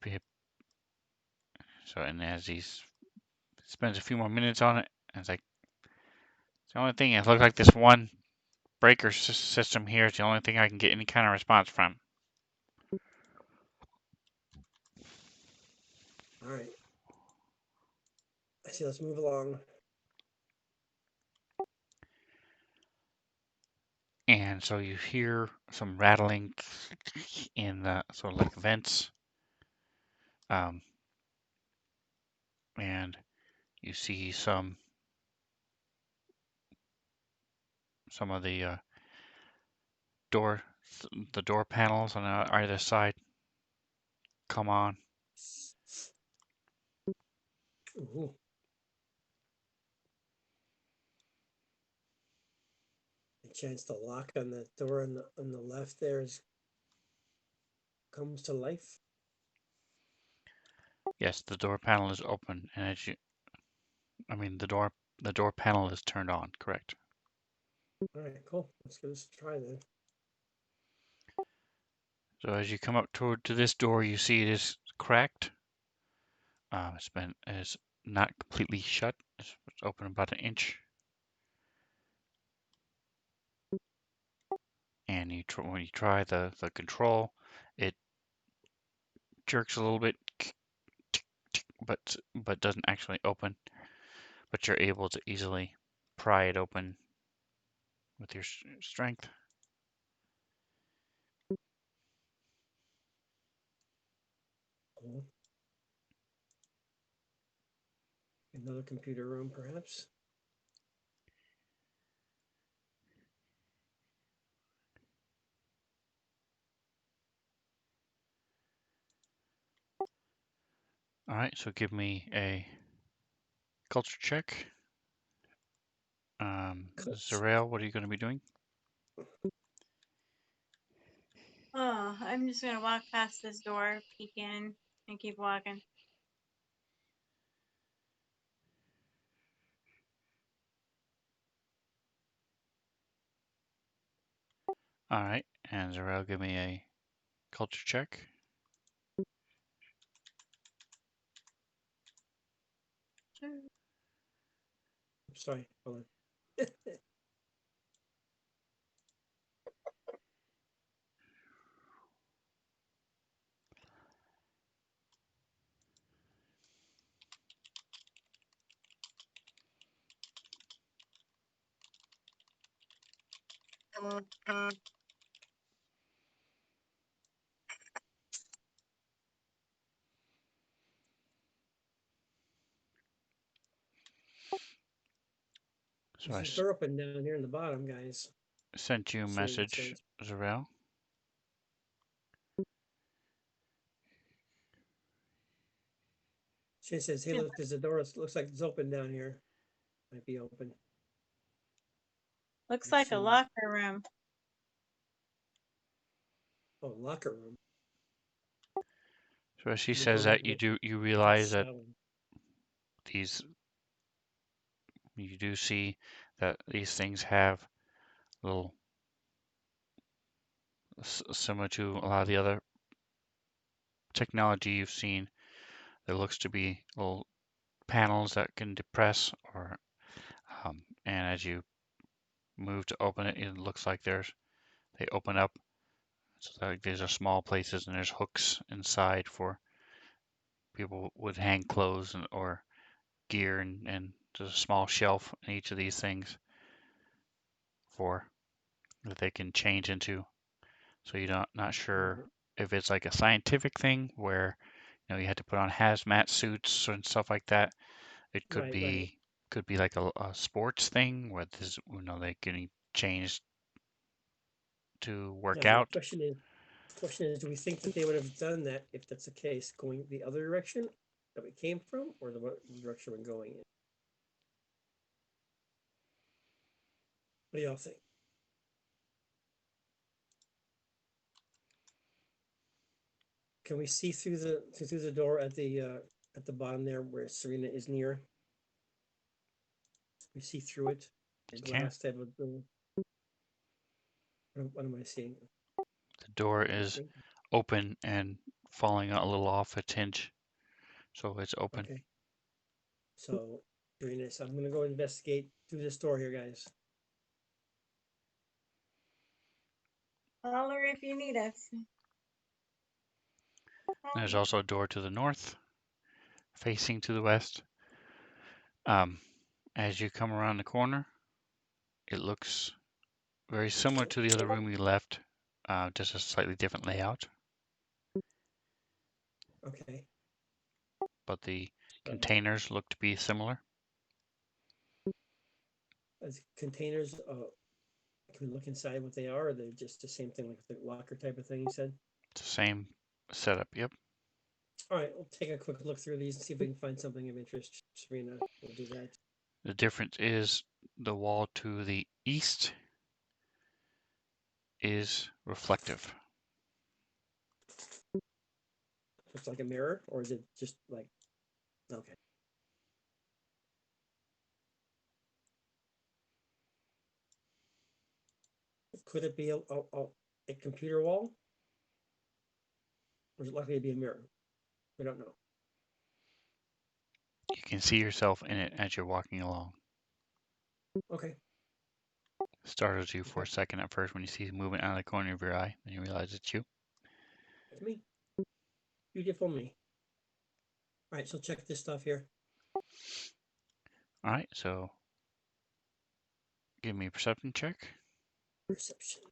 so, and as he spends a few more minutes on it, and it's like it's the only thing. It looks like this one breaker system here is the only thing I can get any kind of response from. All right. I see. Let's move along. And so you hear some rattling in the sort of like vents, um, and you see some of door the door panels on either side come on. Ooh. A chance to lock on the door on the left there is comes to life. Yes, the door panel is open, and I mean the door panel is turned on. Correct. All right, cool. Let's give this a try then. So as you come up to this door, you see it is cracked. It's not completely shut. It's open about an inch. And when you try the control, it jerks a little bit, but doesn't actually open. But you're able to easily pry it open with your strength. Cool. Another computer room, perhaps. All right, so give me a culture check. Zarel, what are you going to be doing? Oh, I'm just gonna walk past this door, peek in, and keep walking. All right, and Zarel, give me a culture check. Sure. Sorry, hold on. So There's a door open down here in the bottom, guys. sent you a See what it message, says. Zarel. She says, "Hey, look, there's a door. It looks like it's open down here. Might be open." Looks Let's like a see. locker room. Oh, locker room. So she Let me go says read that what you it's realize that selling. these you do see that these things have little similar to a lot of the other technology you've seen. There looks to be little panels that can depress or and as you move to open it, it looks like they open up. So like these are small places and there's hooks inside for people would hang clothes or gear and there's a small shelf in each of these things for that they can change into. So you're not sure Right, if it's like a scientific thing where you had to put on hazmat suits and stuff like that. It right. could be like a sports thing where this they can change to work Now, the out. question is, do we think that they would have done that if that's the case, going the other direction that we came from, or the direction we're going in? What do y'all think? Can we see through the door at the bottom there where Serena is near? We see through it. A You can. glass type of door. What am I seeing? The door I is think. open and falling a little off its hinge, so it's open. Okay. So Serena, so I'm gonna go investigate through this door here, guys. Holler if you need us. There's Holler. also a door to the north, facing to the west. Um, as you come around the corner, it looks very similar to the other room we left, just a slightly different layout. Okay. But the So containers look to be similar. as containers, can we look inside what they are? Or they're just the same thing, like the locker type of thing you said? It's the same setup. Yep. All right, we'll take a quick look through these and see if we can find something of interest. Serena, we'll do that. The difference is the wall to the east is reflective. Looks like a mirror, or is it just like okay? Could it be a computer wall, or is it likely to be a mirror? We don't know. You can see yourself in it as you're walking along. Okay, Startles you for okay, a second at first when you see movement out of the corner of your eye, then you realize it's you. it's me. Beautiful me. All right, so check this stuff here. All right, so give me a perception check. Perception.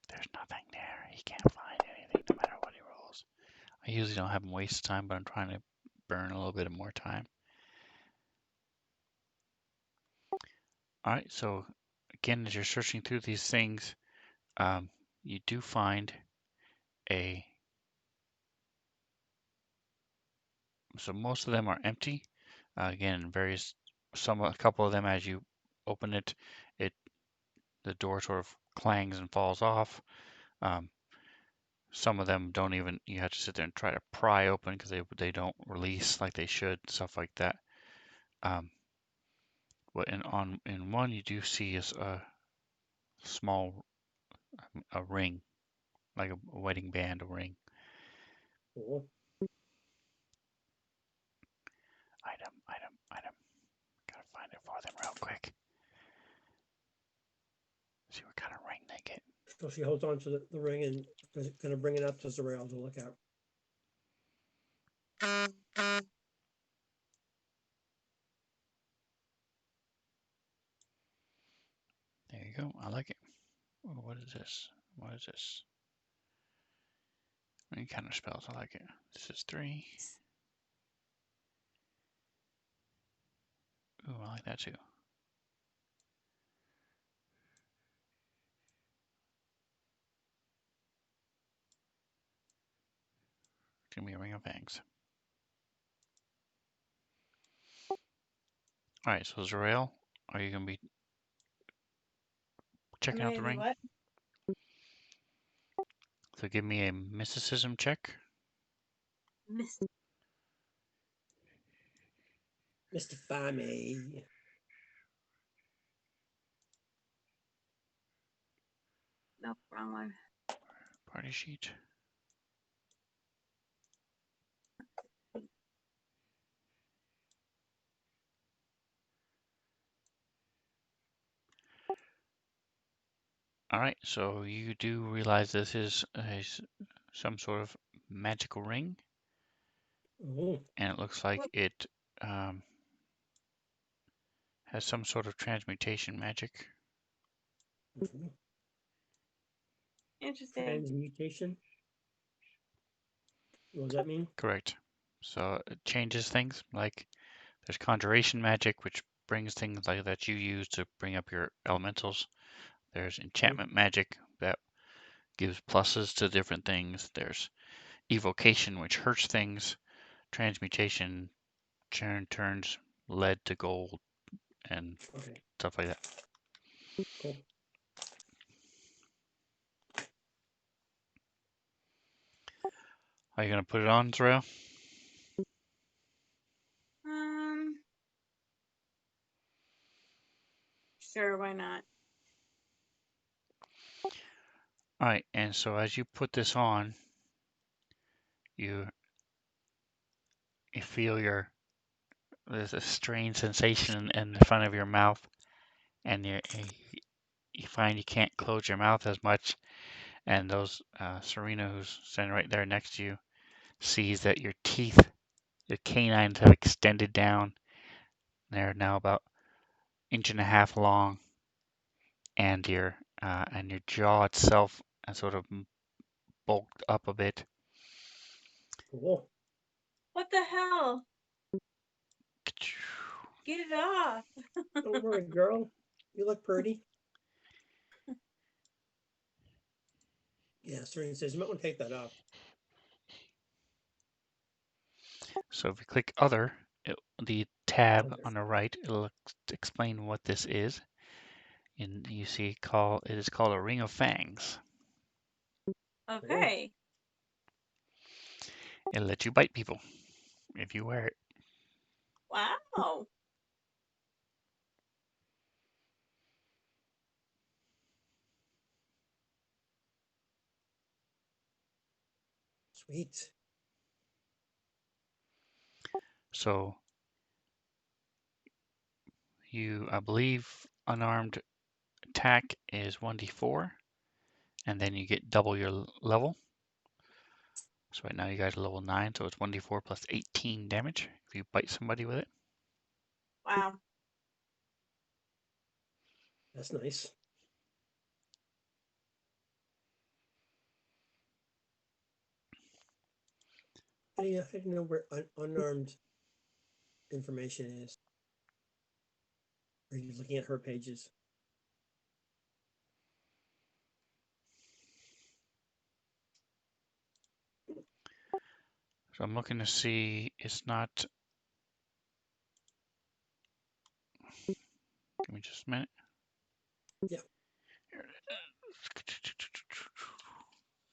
There's nothing there. He can't find anything no matter what he rolls. I usually don't have him waste time, but I'm trying to burn a little bit of more time. All right, so again, as you're searching through these things, um, you do find a. So most of them are empty. Again, a couple of them as you open it, it the door sort of clangs and falls off. Um, some of them don't even. You have to sit there and try to pry open because they don't release like they should, stuff like that. Um, but in one you do see is a small a ring, like a wedding band, a ring. Cool. Item. Gotta find it for them real quick. See what kind of ring they get. So she holds on to the ring and is gonna bring it up to Zarel to look at. There you go. I like it. Oh, what is this? What is this? Any kind of spells? I like it. This is 3. Ooh, I like that too. Give me a ring of fangs. All right, so Zarael, are you gonna be Am checking I out the gonna be ring? what? So give me a mysticism check. Mystify me. Nope, wrong one. Party sheet. All right, so you do realize this is some sort of magical ring, Oh, and it looks like it um, has some sort of transmutation magic. mhm. Interesting. Transmutation. What does that mean? Correct. So it changes things, like there's conjuration magic, which brings things like that you use to bring up your elementals. There's enchantment magic that gives pluses to different things. There's evocation, which hurts things. Transmutation turns lead to gold and Okay, stuff like that. cool. Are you gonna put it on, Thrail? Um, sure, why not? All right, and so as you put this on, you you feel there's a strange sensation in the front of your mouth, and you find you can't close your mouth as much. And those Serena, who's standing right there next to you, sees that your teeth, the canines, have extended down. They're now about inch and a half long, and your jaw itself sort of bulked up a bit. Cool. What the hell? Get it off. Don't worry, girl. You look pretty. Yeah, Serena says you might want to take that off. So if you click Other, the tab Other. on the right, it'll explain what this is. And you see it is called a Ring of Fangs. Cool. Okay. It'll let you bite people if you wear it. Wow. Sweet. So I believe, unarmed attack is 1d4, and then you get double your level. So right now you guys are level 9, so it's 1d4 plus 18 damage if you bite somebody with it. Wow. That's nice. How do you know where unarmed information is? Are you looking at her pages? So I'm looking to see, it's not, give me just a minute. Yeah.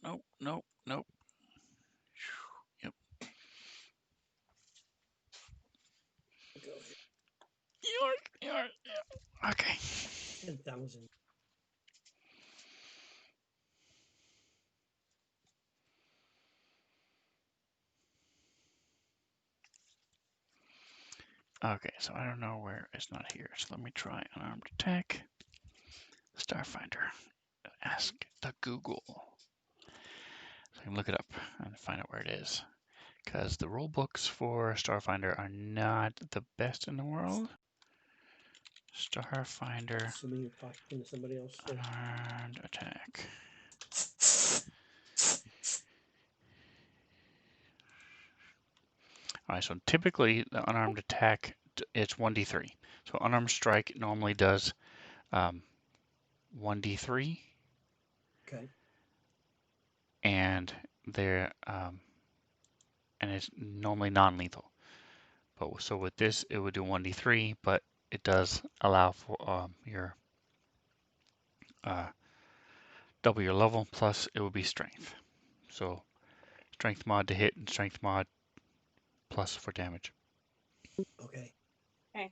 Nope, nope, nope. Yep. Go ahead. Yeah. Okay. 10,000. Okay, so I don't know where it's not here. So let me try unarmed attack. Starfinder. Ask the Google. So I can look it up and find out where it is. Because the rule books for Starfinder are not the best in the world. Starfinder Assuming you're talking to somebody else still. unarmed attack. All right, so typically the unarmed attack, it's 1d3. So unarmed strike normally does 1d3, Okay. and and it's normally non-lethal. But so with this, it would do 1d3, but it does allow for your double your level, plus it would be strength. So strength mod to hit and strength mod plus for damage. Okay. Okay.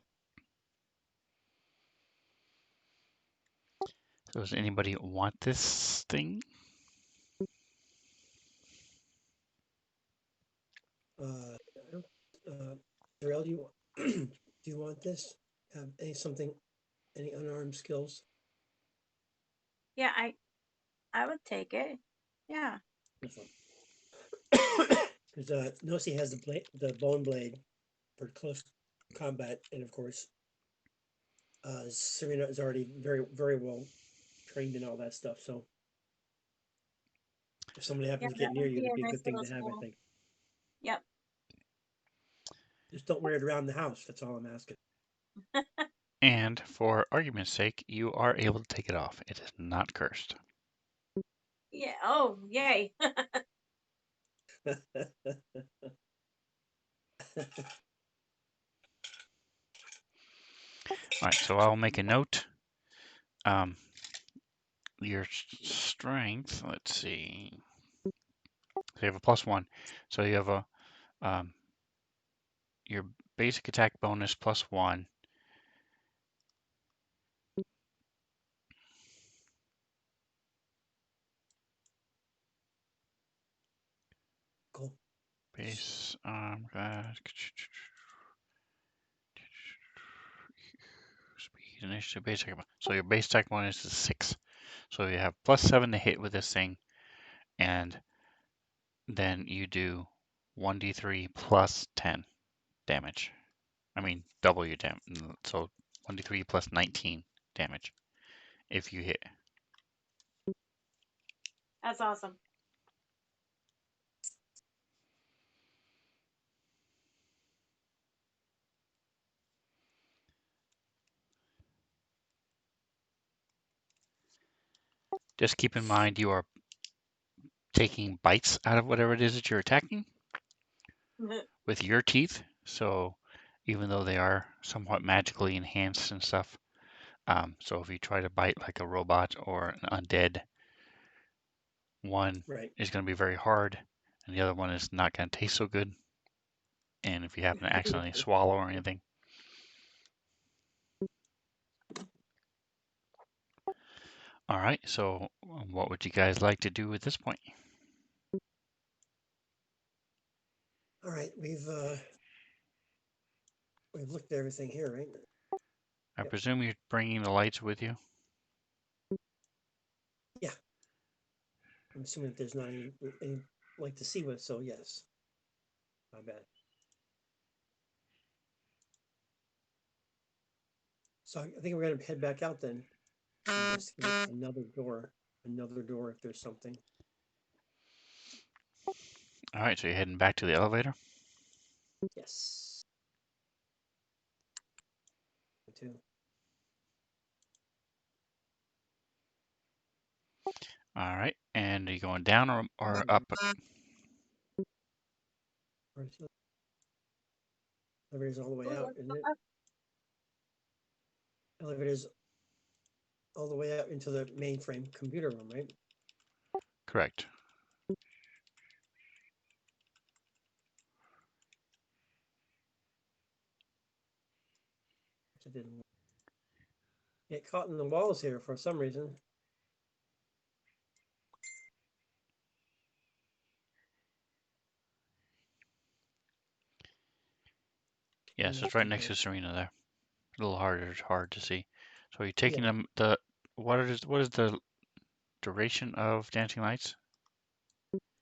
So does anybody want this thing? I don't, Darrell, do you want, do you want this? Have any unarmed skills? Yeah, I would take it. Yeah. Because Nosy has the bone blade for close combat, and of course, Serena is already very well trained in all that stuff. So if somebody Yeah, happens to that get near would you, be it'd a be a nice good thing little to have, I tool. think. Yep. Just don't wear it around the house. That's all I'm asking. And for argument's sake, you are able to take it off. It is not cursed. Yeah. Oh, yay. All right, so I'll make a note. Your strength, let's see. So you have a +1. So you have a your basic attack bonus +1. Cool. Base speed initiative basic. So your base attack bonus is 6. So you have +7 to hit with this thing, and then you do 1d3 plus 10 damage. I mean, double your damage. So 1d3 plus 19 damage if you hit. That's awesome. Just keep in mind you are taking bites out of whatever it is that you're attacking with your teeth. So even though they are somewhat magically enhanced and stuff, so if you try to bite like a robot or an undead, one Right. is going to be very hard, and the other one is not going to taste so good. And if you happen to accidentally swallow or anything. All right, so what would you guys like to do at this point? All right. We've looked at everything here, right? I Yep. presume you're bringing the lights with you. Yeah. I'm assuming that there's not any like to see with, so yes. My bad. So I think we're gonna head back out then. Investigate another door if there's something. All right, so you're heading back to the elevator. Yes. Me too. All right, and are you going down or up? Where's the elevator's all the way Ooh, out, let's isn't go it? up. Elevator's all the way out into the mainframe computer room, right? Correct. It didn't get caught in the walls here for some reason. Yes, it's right next to Serena there. A little hard to see. So you're taking Yeah, them what is the duration of dancing lights?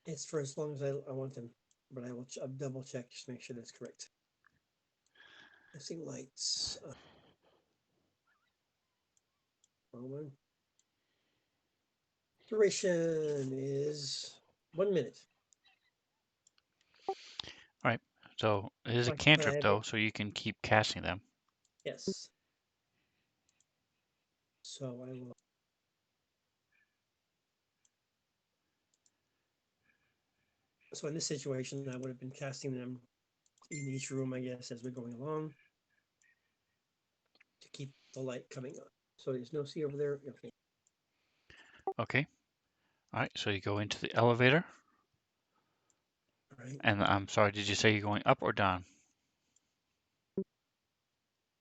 it's for as long as I want them, but I'll double check just to make sure that's correct. Missing lights. Wrong one. Duration is 1 minute. All right. So it is a But I cantrip have though, it. so you can keep casting them. Yes. So I will. So in this situation, I would have been casting them in each room, I guess, as we're going along to keep the light coming on. So there's no C over there. Okay. Okay. All right. So you go into the elevator. All right, And I'm sorry, did you say you're going up or down?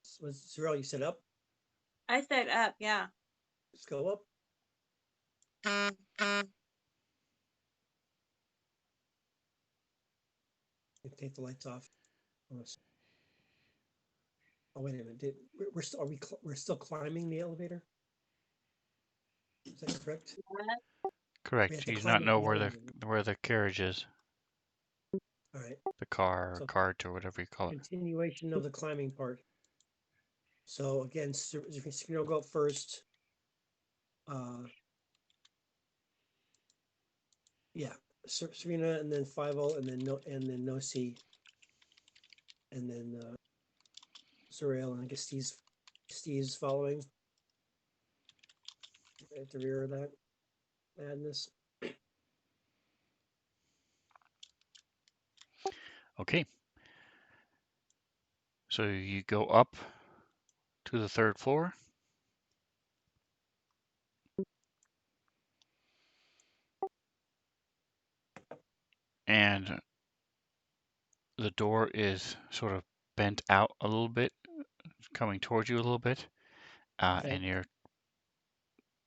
so Cyril, you set up, I said up, yeah. let's go up. Take the lights off. Oh, wait a minute, we're still, we're still climbing the elevator? Is that correct? We Correct. have to You do climb not up know the elevator. where the carriage is, All right, the car or so cart or whatever you call it. continuation of the climbing part. So again, Serena will go up first. Yeah, Serena, and then 5-0, and then no C, and then Surreal, and I guess Steve's following at the rear of that madness. Okay. So you go up to the third floor. And the door is sort of bent out a little bit, coming towards you a little bit, Okay, and you're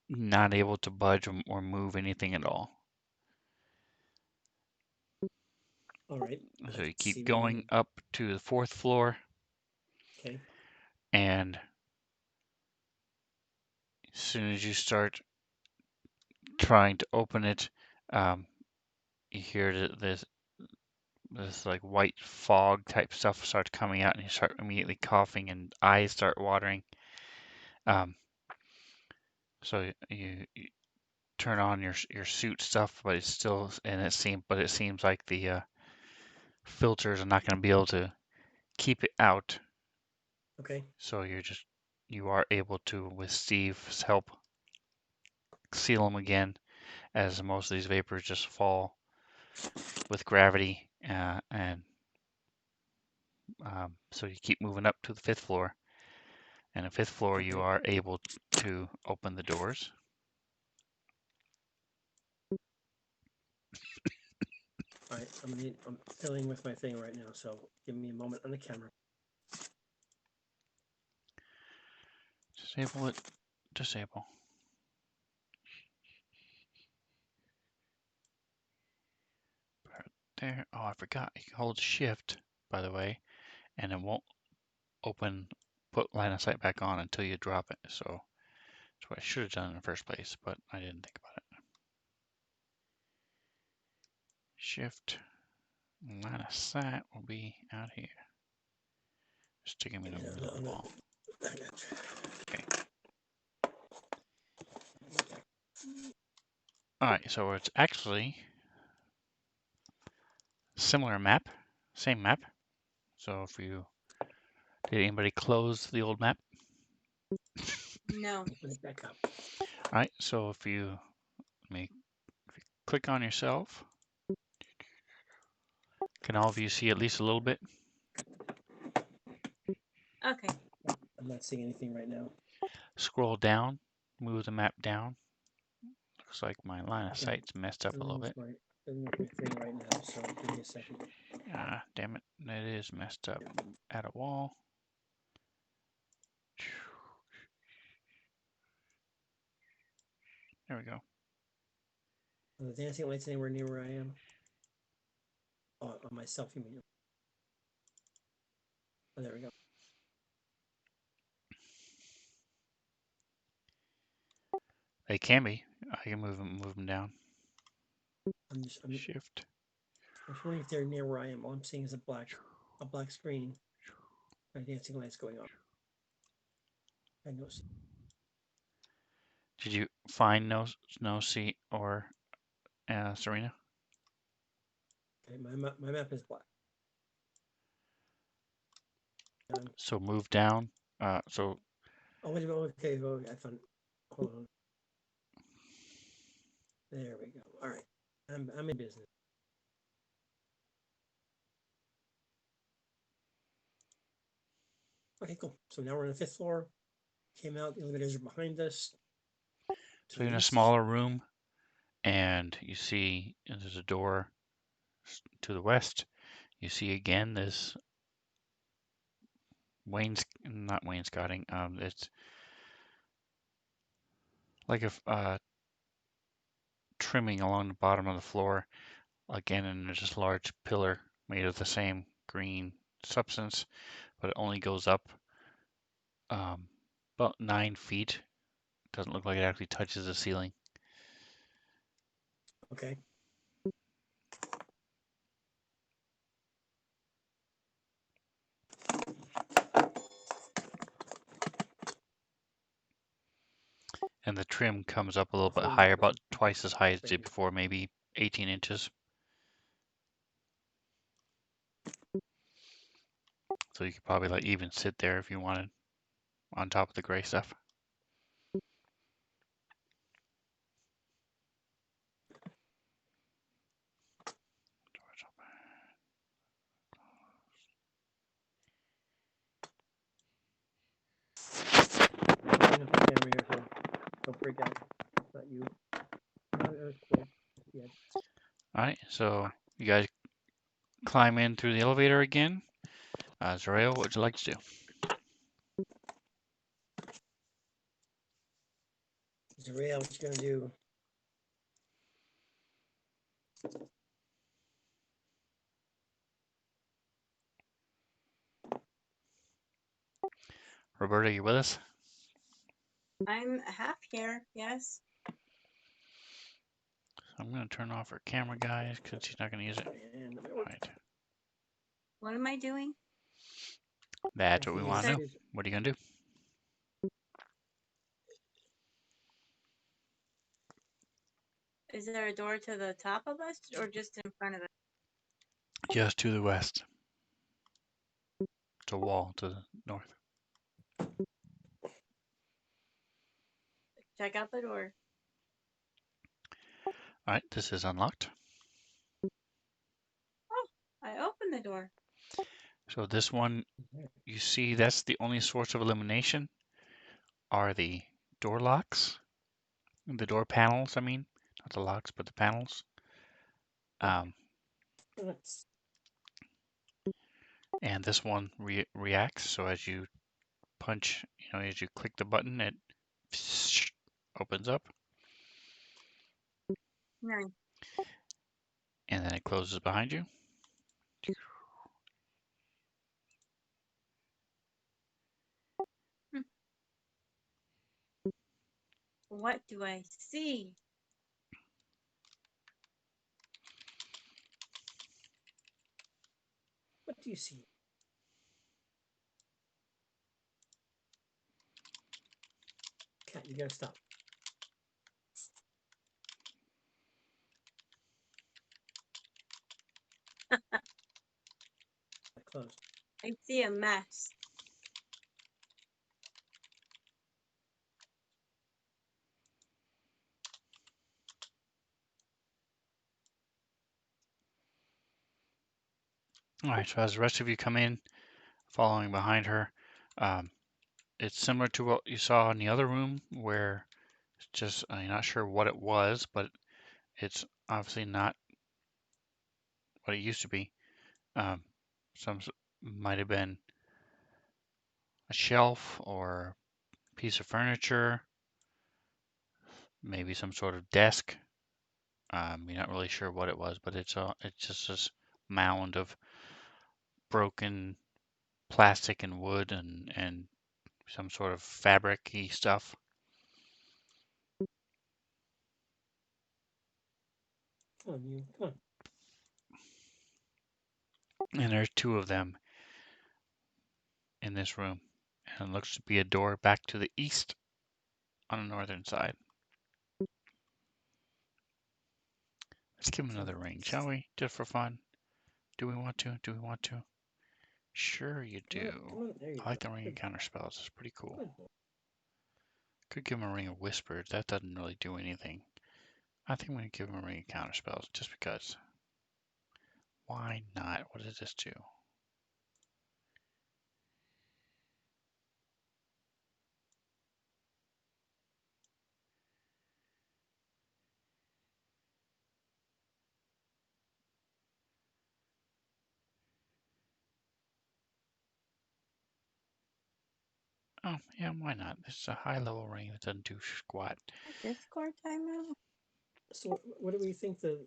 not able to budge or move anything at all. all right. So you Let's see keep what I'm going up to the fourth floor, okay. and as soon as you start trying to open it, you hear this like white fog type stuff starts coming out, and you start immediately coughing, and eyes start watering. Um, so you turn on your suit stuff, but it's still, and it seems like the filters are not going to be able to keep it out. Okay, So you are able to, with Steve's help, seal them again, as most of these vapors just fall with gravity, and so you keep moving up to the fifth floor. And the fifth floor, you okay. are able to open the doors. All right, I'm filling with my thing right now, so give me a moment on the camera. Disable it. Disable. There. Oh, I forgot. You can hold Shift, by the way, and it won't put line of sight back on until you drop it. So that's what I should have done in the first place, but I didn't think about it. Shift. Line of sight will be out here. Stick him in the middle of the wall. Okay. Alright, so it's actually similar map, same map. So did anybody close the old map? No. Open it back up. Alright, so if you click on yourself, can all of you see at least a little bit? Okay. I'm not seeing anything right now. Scroll down, move the map down. Looks like my line of Okay. sight's messed up a little bit. Filling with my thing right now, so give me a second. Ah, damn it, it is messed up. Add a wall. There we go. Are the dancing lights anywhere near where I am? Oh, on myself, you mean? Oh, there we go. They can be. I can move them down. I'm Shift. wondering if they're near where I am. All I'm seeing is a black screen. My dancing lights going off. I know. Did you find no seat or Serena? Okay, my map is black. So move down. So Oh, wait a minute. Okay, I found. Hold on. There we go. All right, I'm in business. Okay, cool. So now we're on the fifth floor. Came out. The elevators are behind us. To you're the in a east. smaller room, and you see there's a door to the west, you see again this not wainscoting. It's like a trimming along the bottom of the floor again, and there's this large pillar made of the same green substance, but it only goes up about 9 feet. Doesn't look like it actually touches the ceiling. Okay. And the trim comes up a little bit Before we higher, go, about twice as high as it thank did you. before, maybe 18 inches. So you could probably like even sit there if you wanted on top of the gray stuff. Turn off the camera here, so don't freak out. It's not you. Not an earthquake yet. All right, so you guys climb in through the elevator again. Zariel, what would you like to do? Zaria, what you gonna do? Roberta, you with us? I'm half here, yes. I'm going to turn off our camera, guys, because she's not going to use it. And All right. What am I doing? That's what we want to know. Is- What are you going to do? Is there a door to the top of us or just in front of us? Just to the west. It's a wall to the north. Check out the door. All right, this is unlocked. Oh, I opened the door. So this one, you see, that's the only source of illumination are the door locks, the door panels, I mean, not the locks, but the panels. And this one reacts. So as you punch, as you click the button, it opens up No. and then it closes behind you. What do I see? What do you see? Cat, you gotta stop. Closed. I see a mess. All right, so as the rest of you come in, following behind her, it's similar to what you saw in the other room where it's just, I'm not sure what it was, but it's obviously not what it used to be. Um, some might have been a shelf or piece of furniture, maybe some sort of desk. You're not really sure what it was, but it's just this mound of broken plastic and wood and some sort of fabric-y stuff. Come on, you. Come on. And there's two of them in this room. And it looks to be a door back to the east on the northern side. Let's give him another ring, shall we? Just for fun. Do we want to? Do we want to? Sure you Come on, do. come on. There you I like go. the ring of Good, counter spells. It's pretty cool. good boy. Could give him a ring of whispers. That doesn't really do anything. I think I'm going to give him a ring of counter spells just because. Why not? What does this do? Oh, yeah, why not? It's a high-level ring that doesn't do squat. Discord timeout? So what do we think the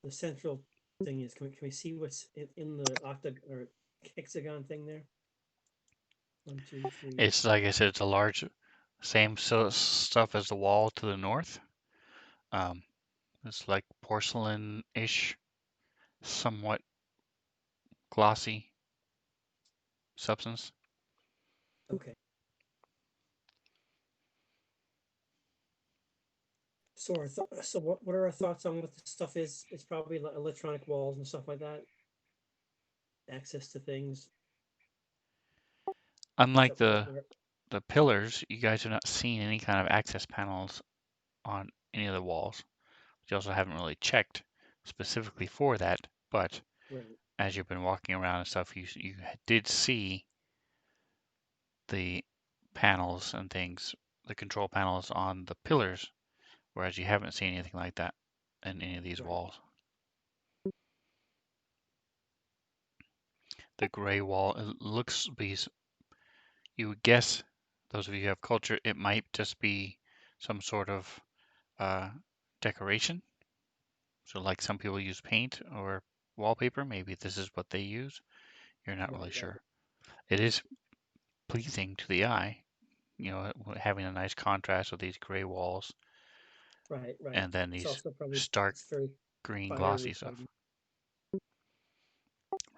central thing is? Can we see what's in the octagon or hexagon thing there? 1, 2, 3. It's like I said, it's a large, same stuff as the wall to the north. Um, it's like porcelain-ish, somewhat glossy substance. Okay. So so what are our thoughts on what this stuff is? It's probably like electronic walls and stuff like that. Access to things. Is Unlike that the pillars, you guys have not seen any kind of access panels on any of the walls. You also haven't really checked specifically for that, but right? as you've been walking around and stuff, you did see the panels and things, the control panels on the pillars, whereas you haven't seen anything like that in any of these Right. walls. The gray wall, it looks you would guess, those of you who have culture, it might just be some sort of uh, decoration. So like some people use paint or wallpaper, maybe this is what they use. You're not really Right. sure. It is pleasing to the eye, having a nice contrast with these gray walls Right. and then It's these also probably stark it's very green fire glossy stuff, retardant.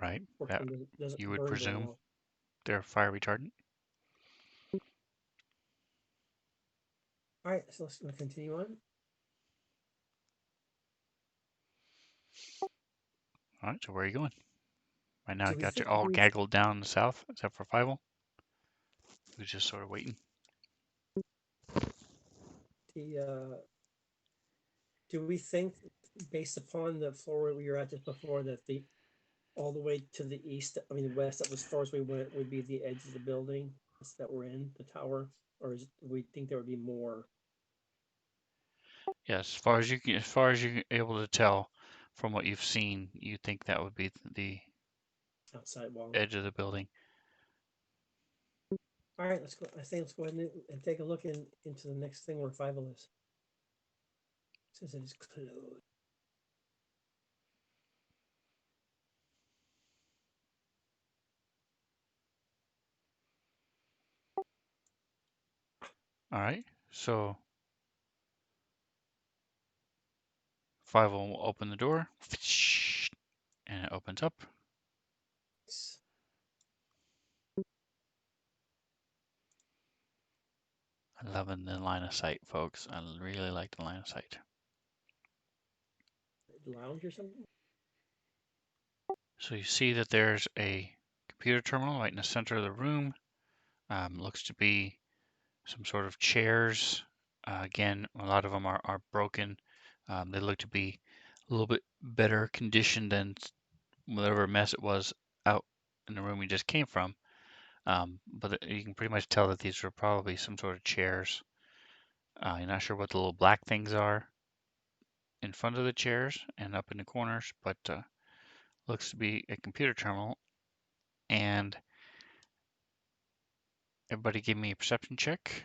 right? That Porcelain you doesn't would burn very presume well. they're fire retardant. All right, so let's continue on. All right, so where are you going? Right now, I Do we got you think all gaggled down in the south, except for Fievel, who's just sort of waiting. the do we think, based upon the floor we were at just before, that the all the way to the east, I mean the west, that was as far as we went, would be the edge of the building that we're in, the tower, or do we think there would be more Yes, as far as you're able to tell from what you've seen, you think that would be the outside wall? edge of the building. All right, let's go. I think let's go ahead and take a look into the next thing where Five is. Says it is closed. All right, so Fievel will open the door, and it opens up. I'm loving the line of sight, folks. I really like the line of sight. Lounge or something? So you see that there's a computer terminal right in the center of the room. Looks to be some sort of chairs. Again, a lot of them are broken. They look to be a little bit better condition than whatever mess it was out in the room we just came from. But you can pretty much tell that these are probably some sort of chairs. You're not sure what the little black things are in front of the chairs and up in the corners, but looks to be a computer terminal. And everybody give me a perception check.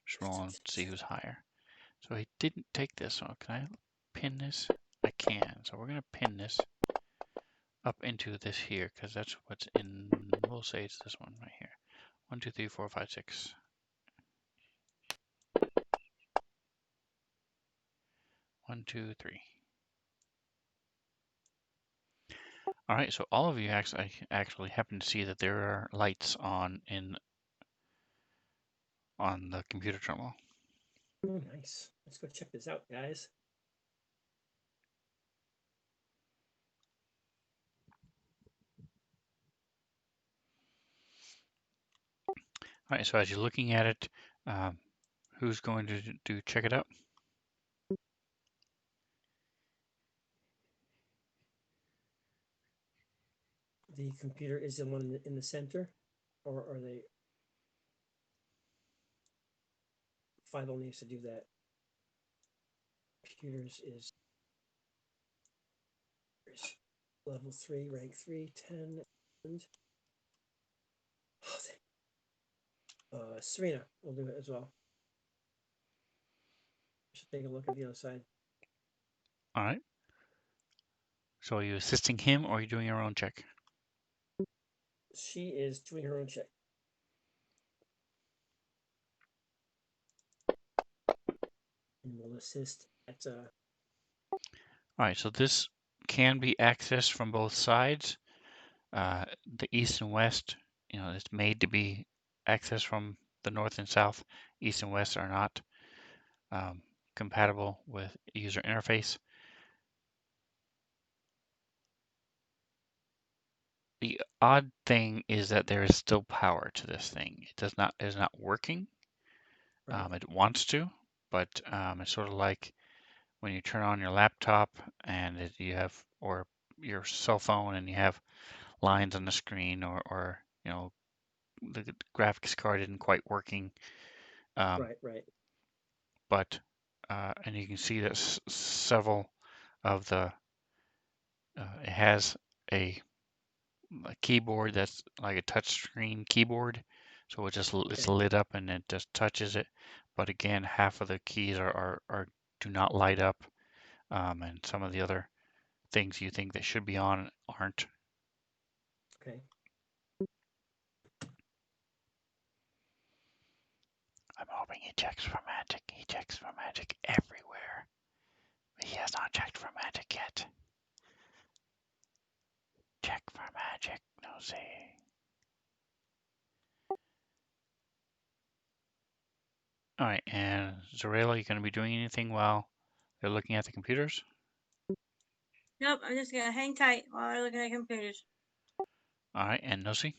Just rolling to see who's higher. So he didn't take this one. Can I pin this? I can. So we're going to pin this up into this here because that's what's in, we'll say it's this one right here. 1, 2, 3, 4, 5, 6. 1, 2, 3. All right, so all of you actually happen to see that there are lights on the computer terminal. Oh, nice. Let's go check this out, guys. All right, so as you're looking at it, who's going to check it out? The computer is the one in the center, or are they? Five needs to do that. Computers is level 3, rank 3, 10, and Serena will do it as well. Should take a look at the other side. All right. So are you assisting him or are you doing your own check? She is doing her own check. And will assist at All right. So this can be accessed from both sides. The east and west, it's made to be accessed from the north and south. East and west are not um, compatible with user interface. The odd thing is that there is still power to this thing. It is not working. right. It wants to, but it's sort of like when you turn on your laptop and you have, or your cell phone and you have lines on the screen, or the graphics card isn't quite working. Um, Right. but and you can see that several of the it has a keyboard that's like a touch screen keyboard, so it's Okay. lit up and it just touches it. But again, half of the keys are do not light up, and some of the other things you think that should be on aren't. Okay. I'm hoping he checks for magic. He checks for magic everywhere. He has not checked for magic yet. Check for magic, nosy. All right, and Zarela, you going to be doing anything while they're looking at the computers? Nope, I'm just gonna hang tight while I look at the computers. All right, and Nosy?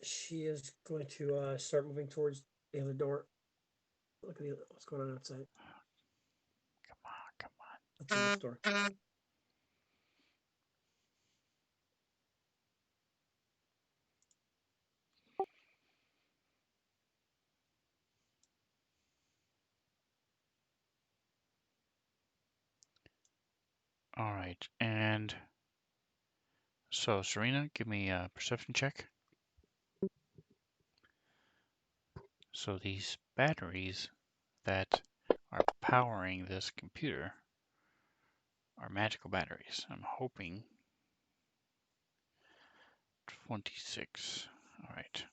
She is going to start moving towards the other door. Look at what's going on outside. Come on, come on. That's the next door. All right, and so Serena, give me a perception check. So these batteries that are powering this computer are magical batteries. I'm hoping 26. All right.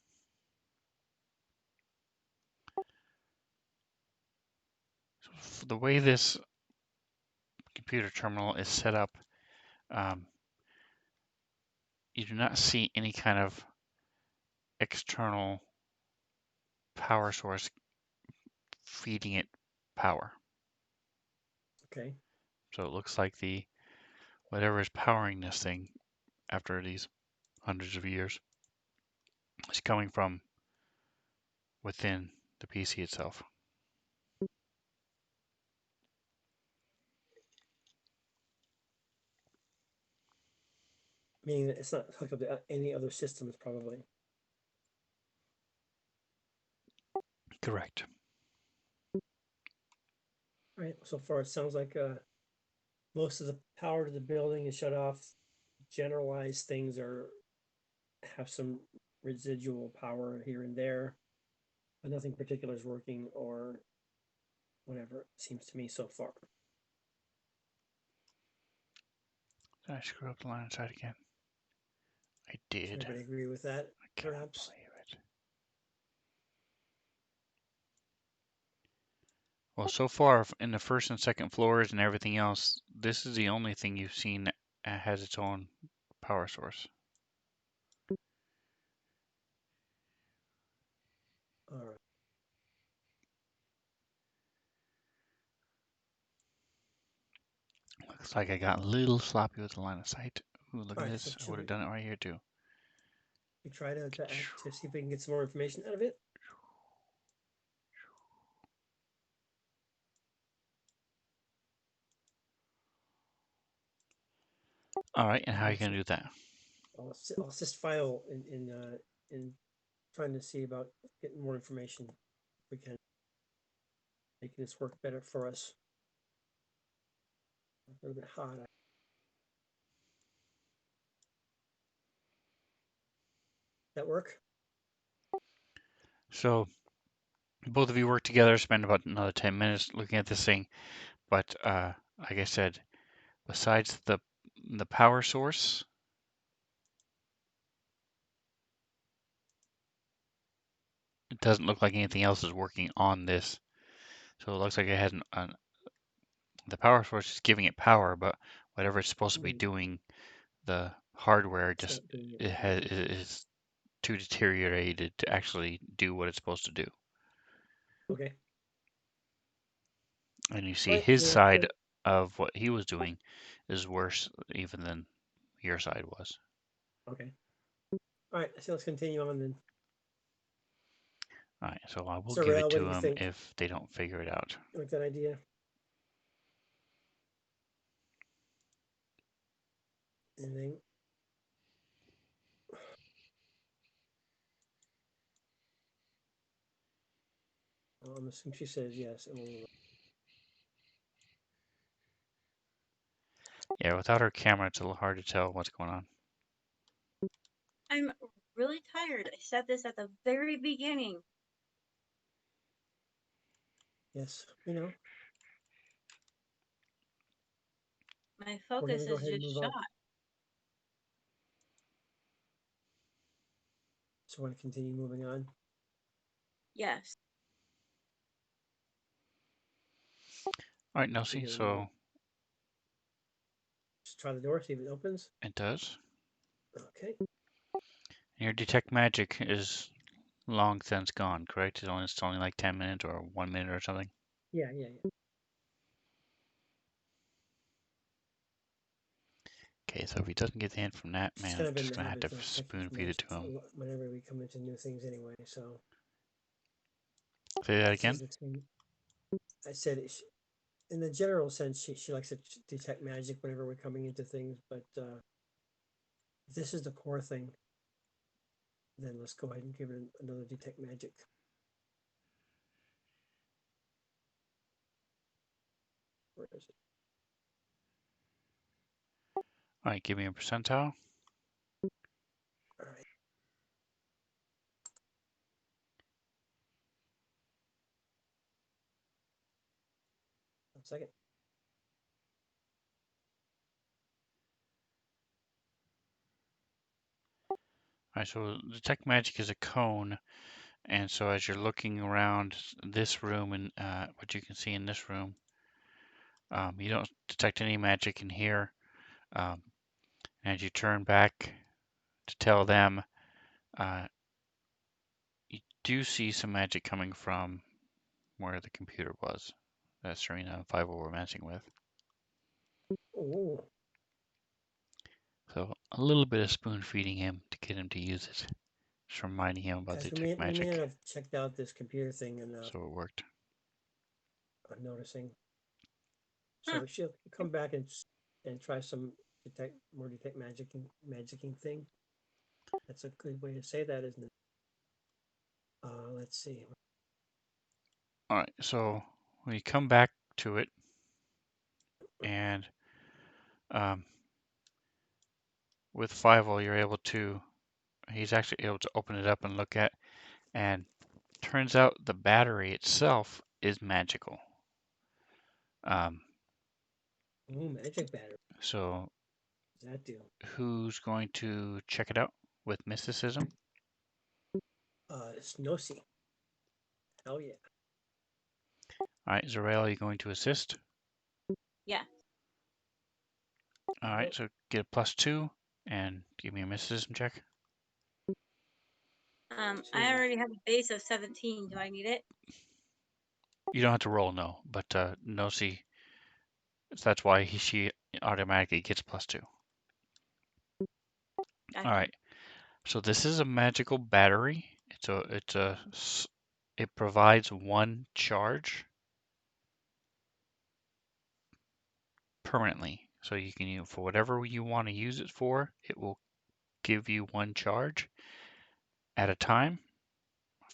So the way this computer terminal is set up, um, you do not see any kind of external power source feeding it power. Okay. So it looks like the whatever is powering this thing after these hundreds of years is coming from within the PC itself. Meaning that it's not hooked up to any other systems, probably. Correct. All right. So far, it sounds like most of the power to the building is shut off. Generalized things have some residual power here and there, but nothing particular is working or whatever. It seems to me so far. Did I screw up the line inside again? I Does did. everybody agree with that? I cannot Perhaps. believe it. Well, so far in the first and second floors and everything else, this is the only thing you've seen that has its own power source. All right. Looks like I got a little sloppy with the line of sight. Ooh, look All at right. So this. I should would have done it right here too. we try to see if we can get some more information out of it? All right, and how are you Right. going So to do that? I'll assist file in trying to see about getting more information. If we can making this work better for us. A little bit hot. That work? So both of you work together, spend about another 10 minutes looking at this thing. But like I said, besides the power source, it doesn't look like anything else is working on this. So it looks like it has the power source is giving it power, but whatever it's supposed to be doing, the hardware It's just not doing it. it has is too deteriorated to actually do what it's supposed to do. Okay. And you All see right. his Well, side of what he was doing is worse even than your side was. okay. All right. So let's continue on then. All right, so I will So, give it Rail, what to do you them think? if they don't figure it out. You like that idea? Anything? I'm assuming she says yes. And we'll, Yeah, without her camera, it's a little hard to tell what's going on. I'm really tired. I said this at the very beginning. yes, we know. My We're going to focus go is ahead and just move shot. on. So, want to continue moving on? Yes. All right, Nelsie, so Just try the door, see if it opens. it does. Okay. Your detect magic is long since gone, correct? It's only like 10 minutes or 1 minute or something. Yeah, yeah, yeah. Okay, so if he doesn't get the hint from that, She's man, kind I'm of in just the gonna have to habit of checking spoon for feed it most to him. whenever we come into new things anyway. So, Say that this is again? the thing. I said, in the general sense, she likes to detect magic whenever we're coming into things, but if this is the core thing, then let's go ahead and give it another detect magic. Where is it? All right, give me a percentile. All right. 1 second. All right, so detect magic is a cone, and so as you're looking around this room and what you can see in this room, you don't detect any magic in here. Um, as you turn back to tell them, uh, you do see some magic coming from where the computer was that Serena and Five were messing with. Oh, So a little bit of spoon feeding him to get him to use it. Just reminding him about guys, detect we may not magic. have checked out this computer thing, and So it worked. I'm noticing. Huh. So she'll come back and try some detect magicking thing. That's a good way to say that, isn't it? Let's see. All right, so we come back to it, and um, with Fievel, he's actually able to open it up and look at, and turns out the battery itself is magical. Um, Oh, magic battery. so What does that do? who's going to check it out with mysticism? It's Nosi. Hell yeah. All right, Zarel, are you going to assist? Yeah. All right, so get a +2 and give me a mysticism check. I already have a base of 17. Do I need it? You don't have to roll, no, but Nosi, that's why she automatically gets +2. All Gotcha. right, so this is a magical battery. It provides 1 charge permanently. So you can use for whatever you want to use it for, it will give you 1 charge at a time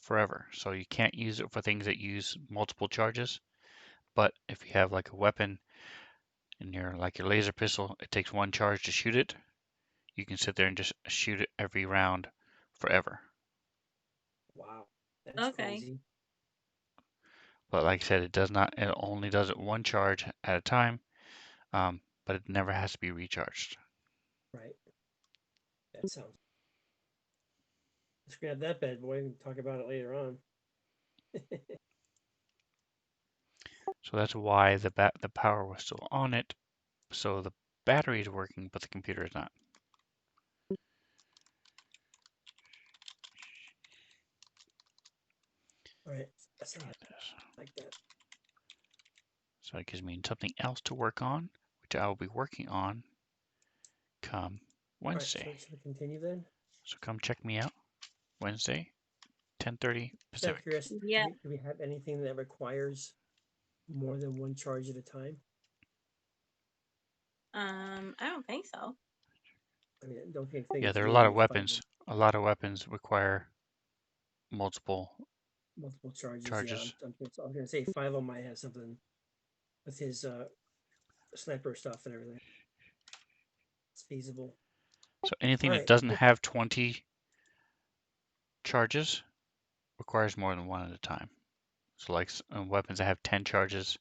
forever. So you can't use it for things that use multiple charges. But if you have like a weapon in your laser pistol, it takes 1 charge to shoot it. You can sit there and just shoot it every round forever. Wow. That's Okay. crazy. But like I said, it only does it one charge at a time, but it never has to be recharged. Right. That sounds. Let's grab that bad boy and talk about it later on. So that's why the power was still on it. So the battery is working, but the computer is not. All right. That's like that. So it gives me something else to work on, which I will be working on come All right. Wednesday. Should we continue then? So come check me out Wednesday, 10:30 Just out of Pacific. curiosity, Yeah. do we have anything that requires more than one charge at a time? I don't think so. I mean, I don't think Yeah, it's there are a lot of needed by weapons. A lot of weapons require multiple multiple charges. Yeah, charges. I was gonna say 5 might have something with his sniper stuff and everything. It's feasible. So anything All that right. doesn't have 20 charges requires more than one at a time. So like weapons that have 10 charges.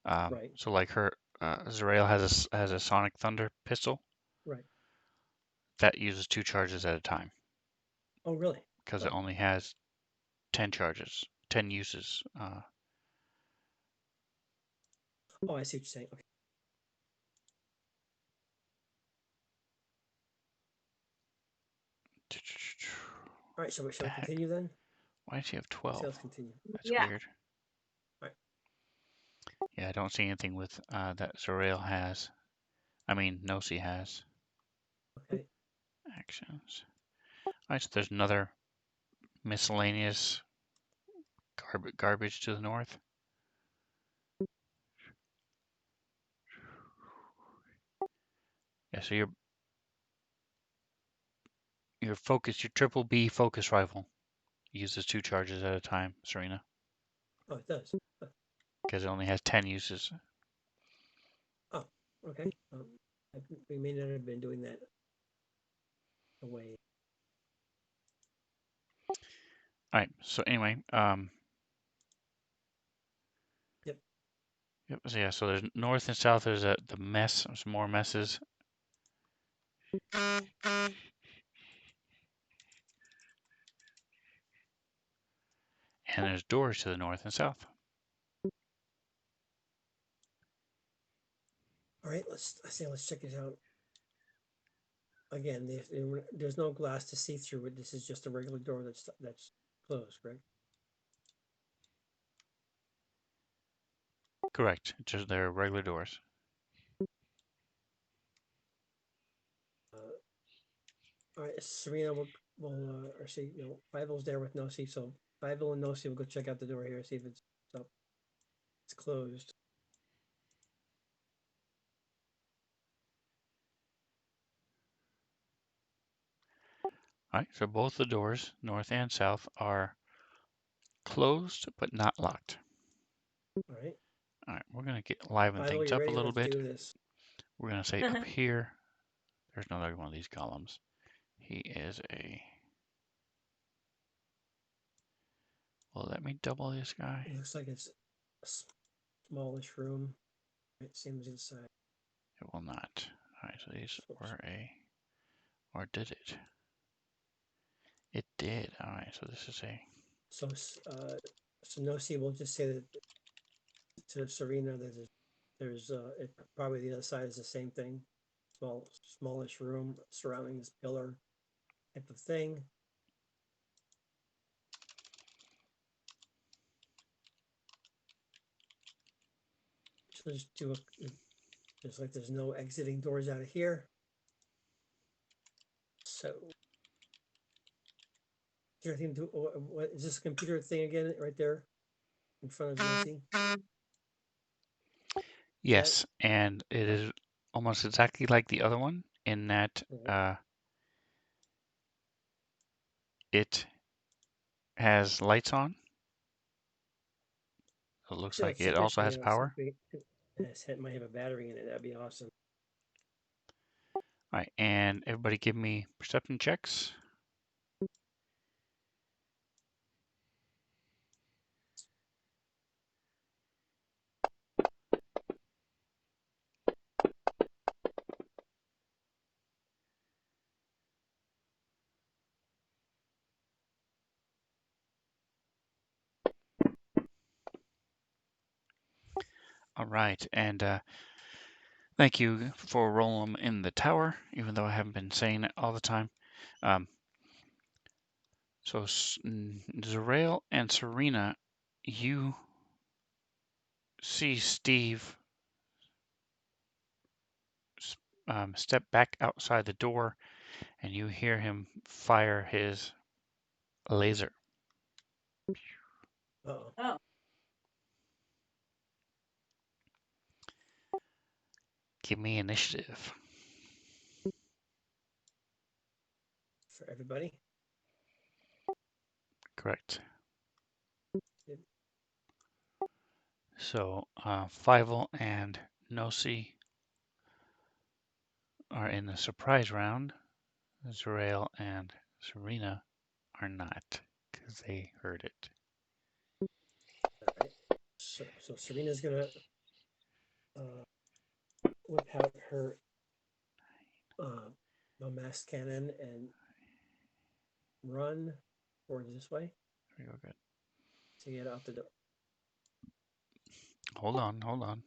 Right. So like Zerael has a Sonic Thunder pistol Right. that uses 2 charges at a time Oh, really? because it Oh, only has 10 charges, 10 uses. oh, I see what you're saying. Okay. All right. What Shall the we heck? continue then? Why does he have Okay, 12? let's continue. That's Yeah. weird. All right. Yeah, I don't see anything with that Zerael has. I mean, Nosy has. Okay. Actions. All right, so there's another miscellaneous garbage to the north. Yeah, so your focus, your triple B focus rifle uses 2 charges at a time, Serena, Oh, it does. because it only has 10 uses. Oh, okay. We may not have been doing that away. All right, so anyway, Yep. yep, so yeah, so there's north and south. There's the mess, some more messes, and there's doors to the north and south. All right. Let's check it out. Again, there's no glass to see through it. This is just a regular door that's closed, correct? Correct. Just they're regular doors. All right, Serena will or see, Fievel's there with Nosy, so Fievel and Nosy will go check out the door here, see if it's up. It's closed. All right, so both the doors, north and south, are closed but not locked. All right, All right, we're gonna liven Fievel, things you up a ready? little Let's bit. do this. We're gonna say up here. There's another one of these columns. He is a. Well, let me double this guy. It looks like it's a smallish room. It seems inside. It will not. All right, so these Oops. were a. Or did it? It did. All right, so this is a. So Nosy will just say that to Serena that probably the other side is the same thing. Smallish room surrounding this pillar type of thing. So just like there's no exiting doors out of here. So is there anything to what is this computer thing again right there in front of Nosy? That Yes, and it is almost exactly like the other one in that it has lights on. It looks actually like let's it check that also Serena. has Let's see power. if it might have a battery in it. That'd be awesome. All right, and everybody give me perception checks. All right, and thank you for rolling them in the tower, even though I haven't been saying it all the time. Um, so Zerael and Serena, you see Steve step back outside the door, and you hear him fire his laser. Uh-oh. Oh, Give me initiative. For everybody. Correct. Yep. So Fievel and Nosi are in the surprise round. Zerael and Serena are not because they heard it. All right. So Serena's gonna uh, whip out her mass cannon and run towards this way Here we go, good. to get out the door. Hold on, hold on.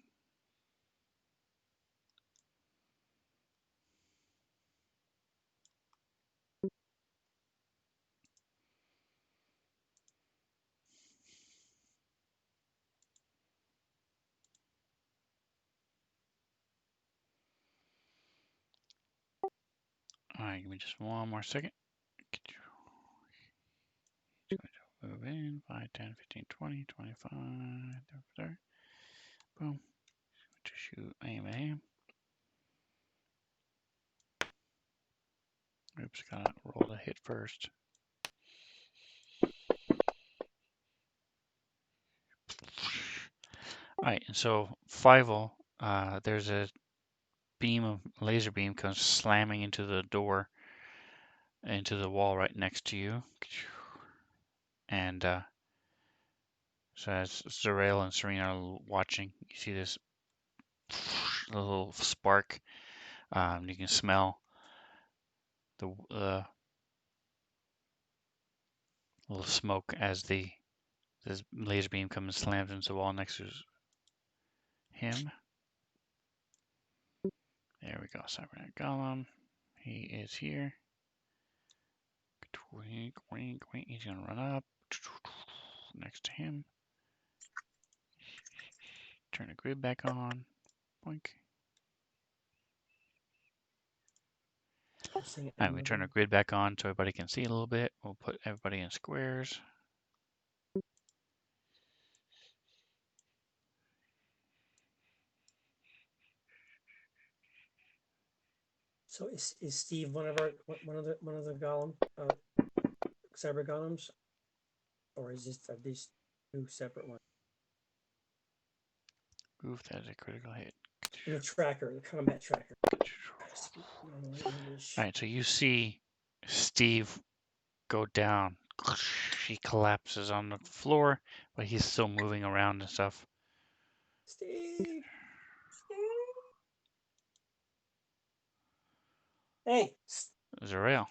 All right, give me just one more second. Move in 5, 10, 15, 20, 25. There. Boom. To shoot, aim, aim. Oops, gotta roll the hit first. All right, and so Fievel, there's a laser beam comes slamming into the door, into the wall right next to you. And so as Zerael and Serena are watching, you see this little spark. You can smell the little smoke as this laser beam comes and slams into the wall next to him. There we go, Cybernetic Golem. He is here. He's gonna run up next to him. Turn the grid back on. Boink. Pressing All right, we turn the M1. grid back on so everybody can see a little bit. We'll put everybody in squares. So is Steve one of the golem cyber golems, or are these two separate ones? Oof, that is a critical hit. The tracker, the combat tracker. Normally English. All right, so you see Steve go down. He collapses on the floor, but he's still moving around and stuff. Steve. Hey. Zerael.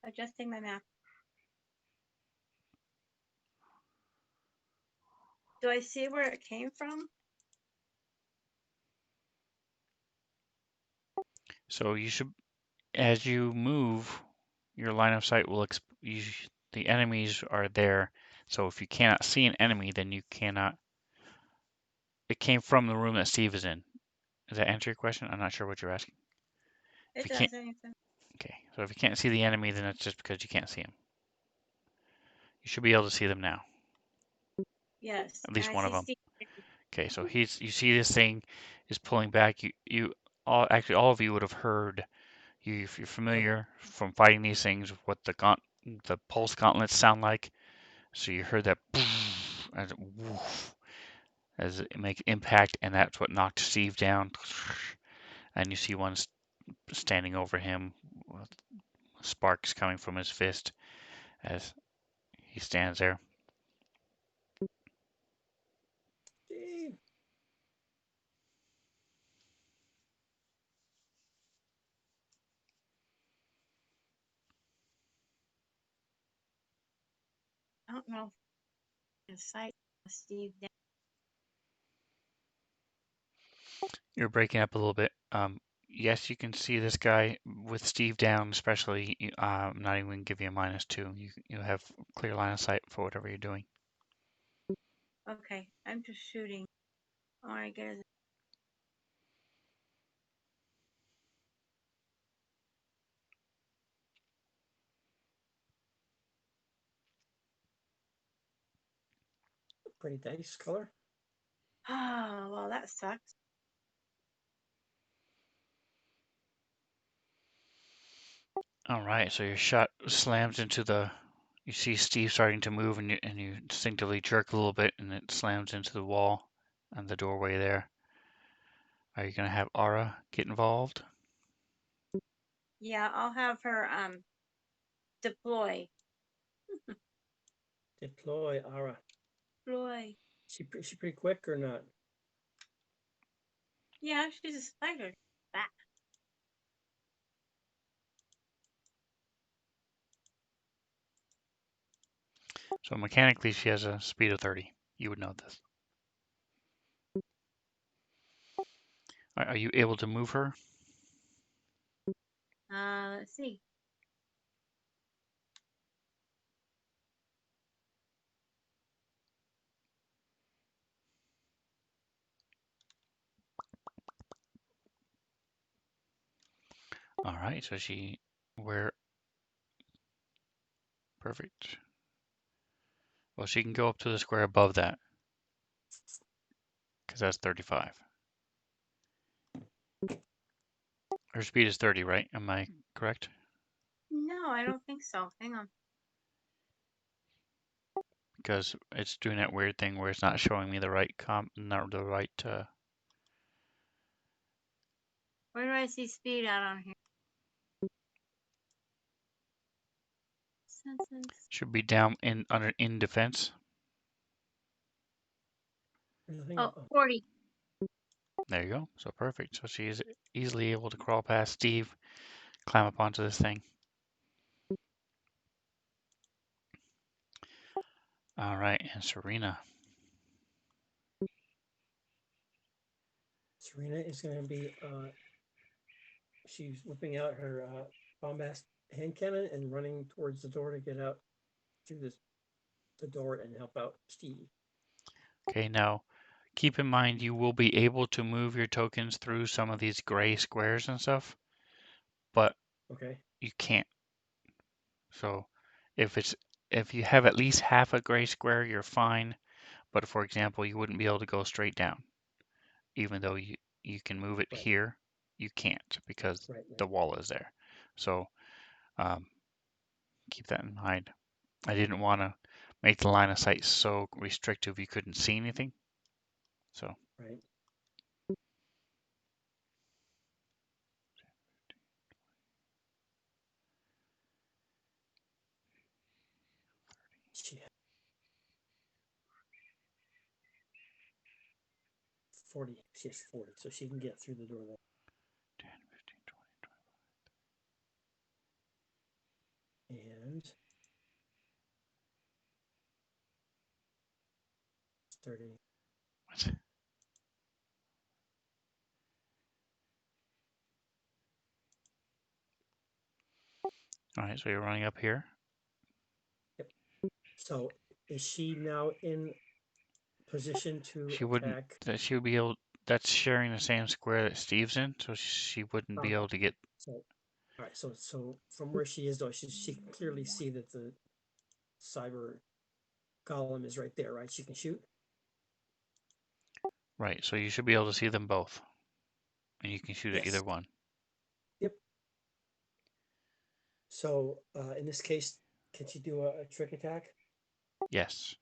adjusting my map. Do I see where it came from? So you should, as you move, your line of sight will, the enemies are there. So if you cannot see an enemy, then you cannot. It came from the room that Steve is in. Does that answer your question? I'm not sure what you're asking. If It you can't, does anything. okay. So if you can't see the enemy, then it's just because you can't see them. You should be able to see them now. Yes, At and least I one of see them. Steve. Okay, so you see this thing is pulling back. Actually all of you would have heard. If you're familiar from fighting these things, what the pulse gauntlets sound like. So you heard that as it, woof, as it makes impact, and that's what knocked Steve down. And you see one standing over him, with sparks coming from his fist as he stands there. Steve. don't know if the site Steve down. You're breaking up a little bit. Yes, you can see this guy with Steve down, especially. I'm not even going to give you a -2. You have clear line of sight for whatever you're doing. Okay, I'm just shooting. All I get is Pretty nice color. oh well, that sucks. All right, so your shot slams into the. You see Steve starting to move, and you instinctively jerk a little bit, and it slams into the wall and the doorway there. Are you going to have Aura get involved? Yeah, I'll have her deploy. Deploy Ara. Deploy. She pretty quick or not? Yeah, she's a spider. Bat. So mechanically, she has a speed of 30. You would know this. Are you able to move her? Let's see. All right, so where, perfect. Well, she can go up to the square above that, because that's 35. Her speed is 30, right? Am I correct? No, I don't think so. Hang on. Because it's doing that weird thing where it's not showing me the right not the right. Where do I see speed out on here? Sentence. Should be down in defense. Nothing. Oh, Oh, 40. There you go. So perfect. So she is easily able to crawl past Steve, climb up onto this thing. All right, and Serena. Serena is going to be. She's whipping out her bombast hand cannon and running towards the door to get out through the door and help out Steve. Okay, now keep in mind you will be able to move your tokens through some of these gray squares and stuff, but Okay. you can't. So if you have at least half a gray square, you're fine. But for example, you wouldn't be able to go straight down, even though you can move it Right. here. You can't because Right. the Right. wall is there. So um, keep that in mind. I didn't want to make the line of sight so restrictive you couldn't see anything. So Right. She has 40. She has 40, so she can get through the door. 10, 15, And 30. 20. All right, so you're running up here. Yep. So is she now in position to She wouldn't. attack? She would be able. That's sharing the same square that Steve's in, so she wouldn't be Okay. able to get. So, all right. So from where she is, though, she can clearly see that the cyber column is right there, right? She can shoot. Right, so you should be able to see them both, and you can shoot at either Yes. one. Yep. So in this case, can she do a trick attack? Yes.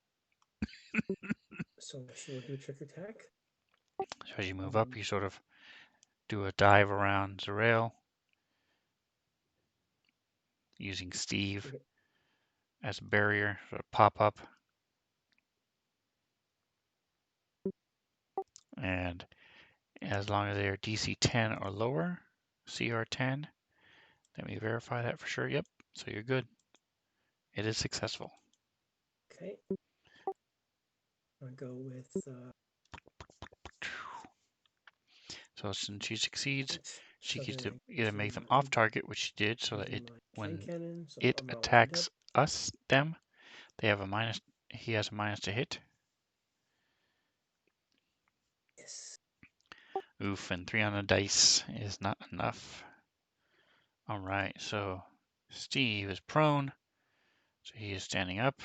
So she will do a trick attack. So as you move up, Um, you sort of do a dive around the rail using Steve okay. as a barrier, sort of pop up, and as long as they are DC 10 or lower, CR 10, let me verify that for sure. Yep, so you're good. It is successful. Okay. I'll go with, So since she succeeds, that's she gets to southern either make them off mine target, which she did, so that using it my flame when cannon, so it I'm all lined up. attacks us, them, they have a minus. He has a minus to hit. Yes. Oof, and 3 on the dice is not enough. All right, so Steve is prone, so he is standing up.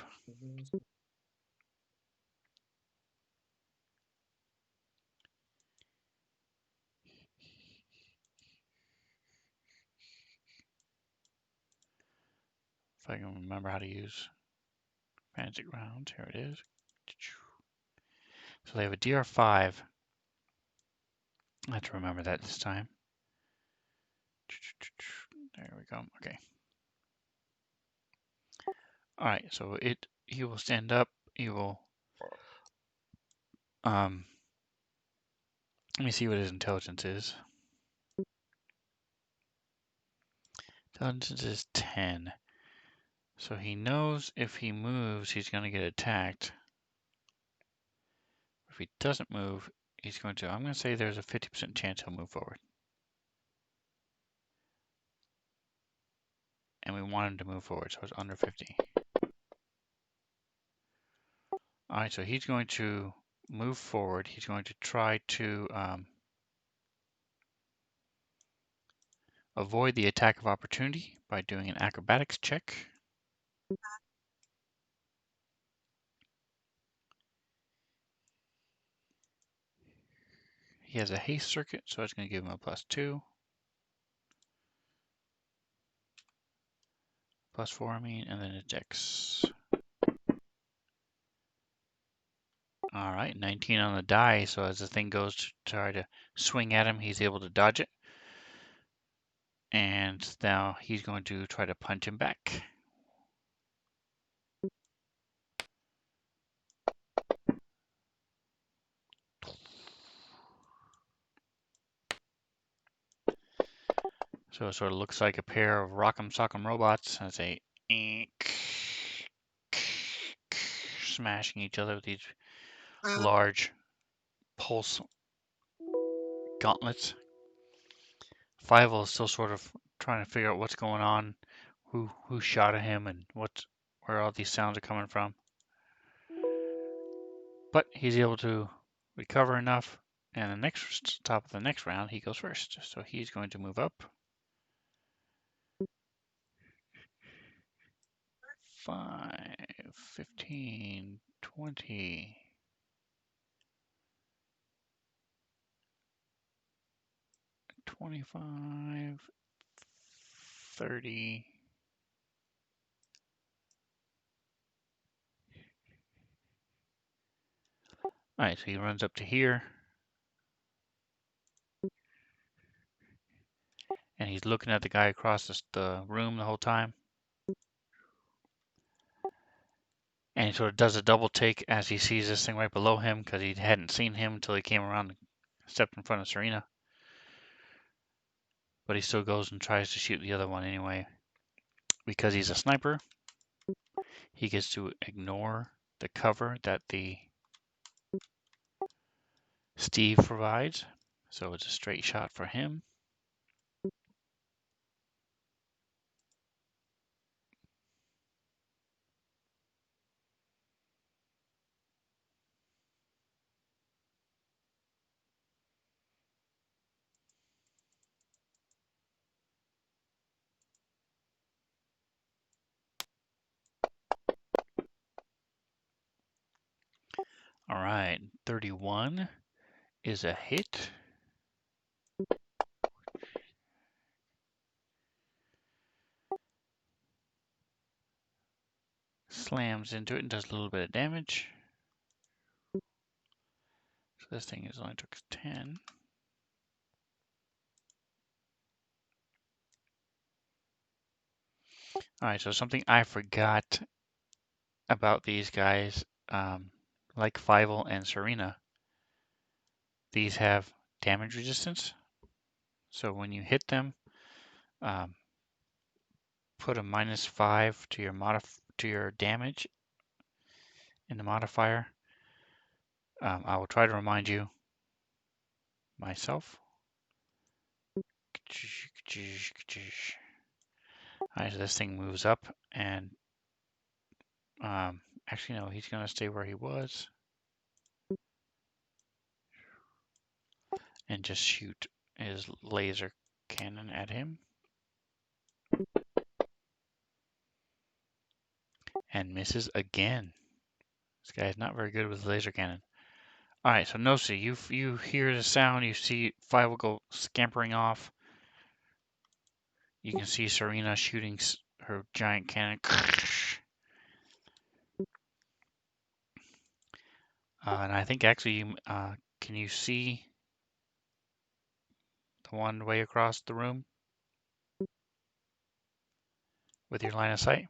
If I can remember how to use magic rounds, here it is. So they have a DR5. I have to remember that this time. There we go. Okay. All right, so he will stand up. He will let me see what his intelligence is. Intelligence is 10. So he knows if he moves, he's going to get attacked. If he doesn't move, he's going to, I'm going to say there's a 50% chance he'll move forward. And we want him to move forward, so it's under 50. All right, so he's going to move forward. He's going to try to avoid the attack of opportunity by doing an acrobatics check. He has a haste circuit, so it's going to give him a +2. +4, I mean, and then a dex. All right, 19 on the die, so as the thing goes to try to swing at him, he's able to dodge it. And now he's going to try to punch him back. So it sort of looks like a pair of Rock'em Sock'em robots as they smashing each other with these large pulse gauntlets. Fievel is still sort of trying to figure out what's going on, who shot at him, and where all these sounds are coming from. But he's able to recover enough, and the next top of the next round, he goes first. So he's going to move up. 5, 15, 20. 25, 30. All right, so he runs up to here. And he's looking at the guy across the room the whole time. And he sort of does a double take as he sees this thing right below him because he hadn't seen him until he came around and stepped in front of Serena. But he still goes and tries to shoot the other one anyway. Because he's a sniper, he gets to ignore the cover that the Steve provides. So it's a straight shot for him. All right, 31 is a hit. Slams into it and does a little bit of damage. So this thing is only took 10. All right, so something I forgot about these guys, like Fievel and Serena, these have damage resistance. So when you hit them, put a -5 to your damage, in the modifier. I will try to remind you myself. Alright, so this thing moves up and actually no, he's gonna stay where he was and just shoot his laser cannon at him. And misses again. This guy is not very good with laser cannon. Alright, so Nosy, you hear the sound, you see Five will go scampering off. You can see Serena shooting her giant cannon. And I think actually you can you see the one way across the room with your line of sight?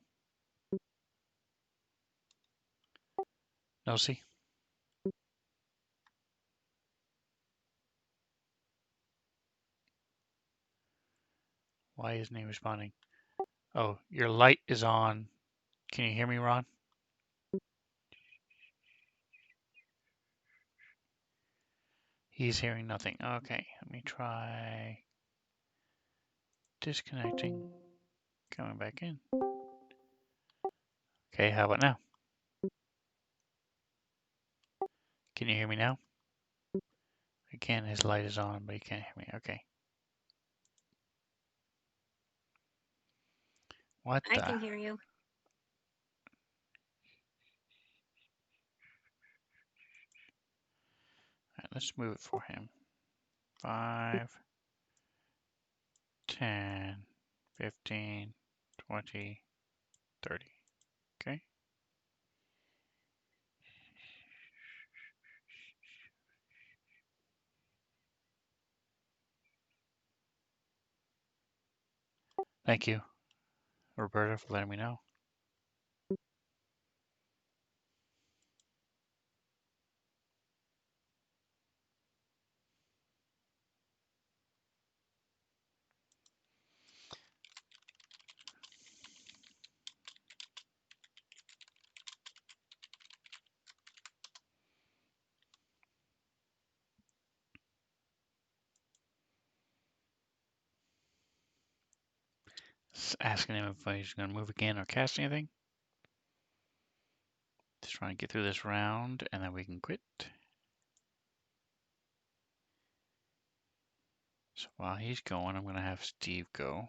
Nosy? Why isn't he responding? Oh, your light is on. Can you hear me, Ron? He's hearing nothing. Okay, let me try disconnecting, coming back in. Okay, how about now? Can you hear me now? Again, his light is on, but he can't hear me. Okay. What I the? can hear you. Right, let's move it for him. 5, 10, 15, 20, 30. Okay. Thank you, Roberta, for letting me know. Just asking him if he's going to move again or cast anything. Just trying to get through this round, and then we can quit. So while he's going, I'm going to have Steve go.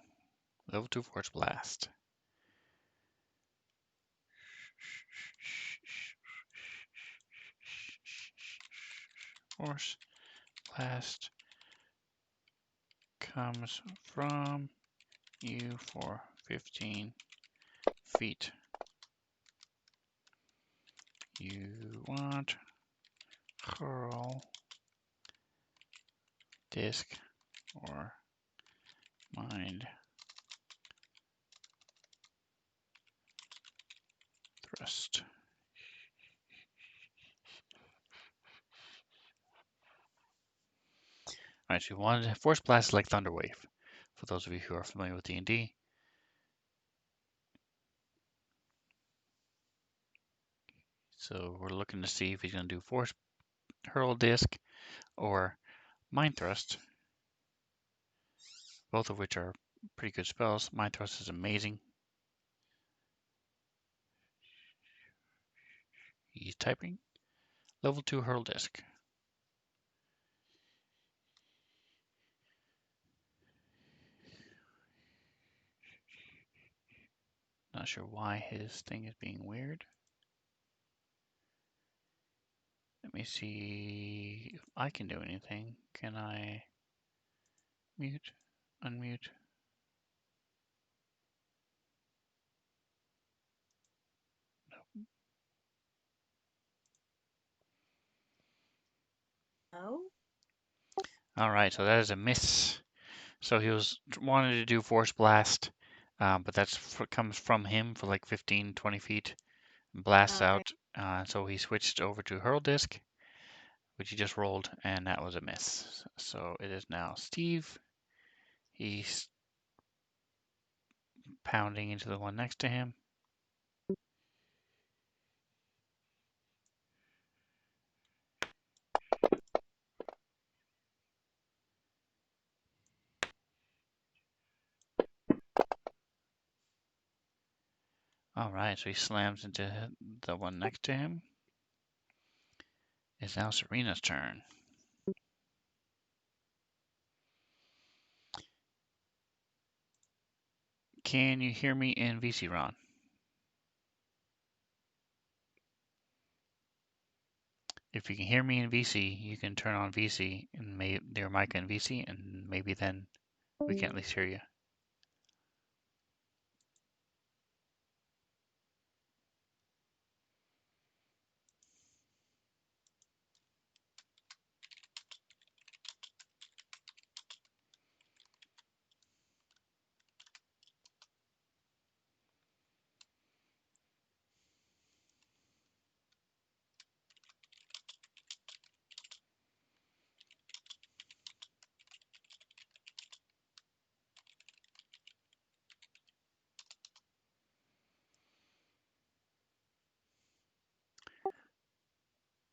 Level 2 Force Blast. Force Blast comes from you for 15 feet. You want hurl disc or mind thrust. Alright, so you wanted Force Blast like Thunder Wave, for those of you who are familiar with D&D. So we're looking to see if he's going to do Force Hurl Disc or Mind Thrust, both of which are pretty good spells. Mind Thrust is amazing. He's typing. Level 2 Hurl Disc. Not sure why his thing is being weird. Let me see if I can do anything. Can I mute, unmute? Oh, All right, so that is a miss. So he was wanted to do Force Blast, but comes from him for like 15, 20 feet. Blasts okay. out. So he switched over to Hurl Disc, which he just rolled, and that was a miss. So it is now Steve. He's pounding into the one next to him. All right, so he slams into the one next to him. It's now Serena's turn. Can you hear me in VC, Ron? If you can hear me in VC, you can turn on VC and your mic in VC, and maybe then we can at least hear you.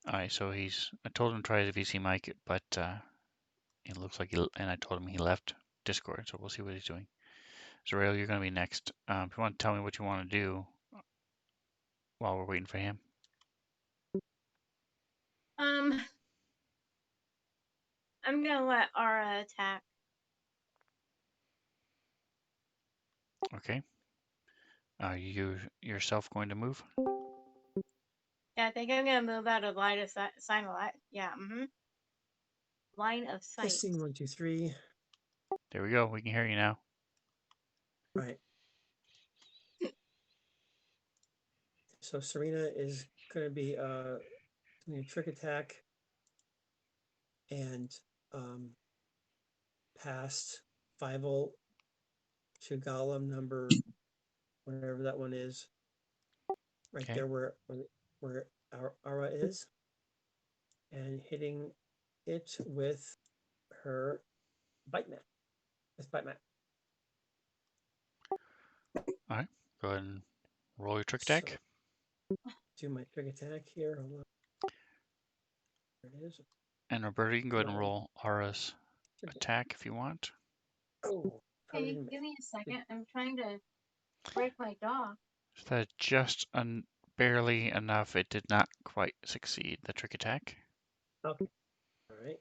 All right, so I told him to try the VC mic, but it looks like and I told him he left Discord, so we'll see what he's doing. Zerael, you're going to be next. If you want to tell me what you want to do while we're waiting for him. I'm gonna let Aura attack. Okay. Are you yourself going to move? Yeah, I think I'm gonna move out of line of sight. Yeah, line of sight. Testing 1, 2, 3. There we go. We can hear you now. All right. So Serena is going to be doing a trick attack and past 5-volt to golem number whatever that one is, right Okay. there where our Aura is, and hitting it with her bite mat. This bite mat. All right. Go ahead and roll your trick So attack. do my trick attack here. Hold on. There it is. And Roberta, you can go ahead and No. roll Aura's attack if you want. Oh, probably Hey, didn't give me a second. I'm trying to break my dog. So that just barely enough. It did not quite succeed, the trick attack. Okay. All right.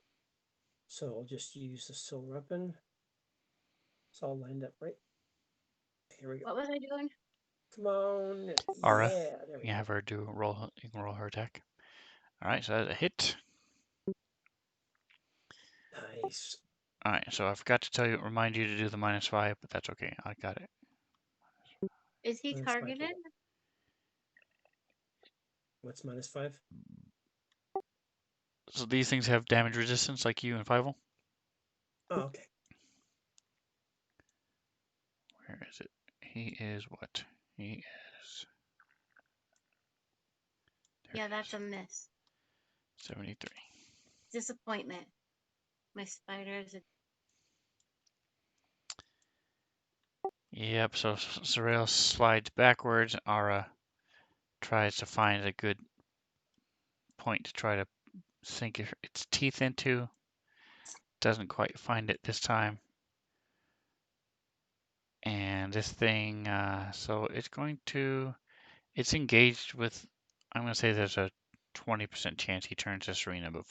So I'll just use the soul weapon. It's all lined up right. Here we go. What was I doing? Come on. Aura, Yeah, there we you go. have her you can roll her attack. All right, so that's a hit. Nice. All right, so I forgot to remind you to do the -5, but that's okay. I got it. Is he -5 for targeted? what? What's -5? So these things have damage resistance like you and Fievel. Oh, okay. Where is it? He is what? He is. Yeah, that's a miss. 73. Disappointment. My spider is a. Yep, so Sorrel slides backwards. Aura tries to find a good point to try to sink its teeth into. Doesn't quite find it this time. And this thing, so it's engaged with, I'm going to say there's a 20% chance he turns to Serena, but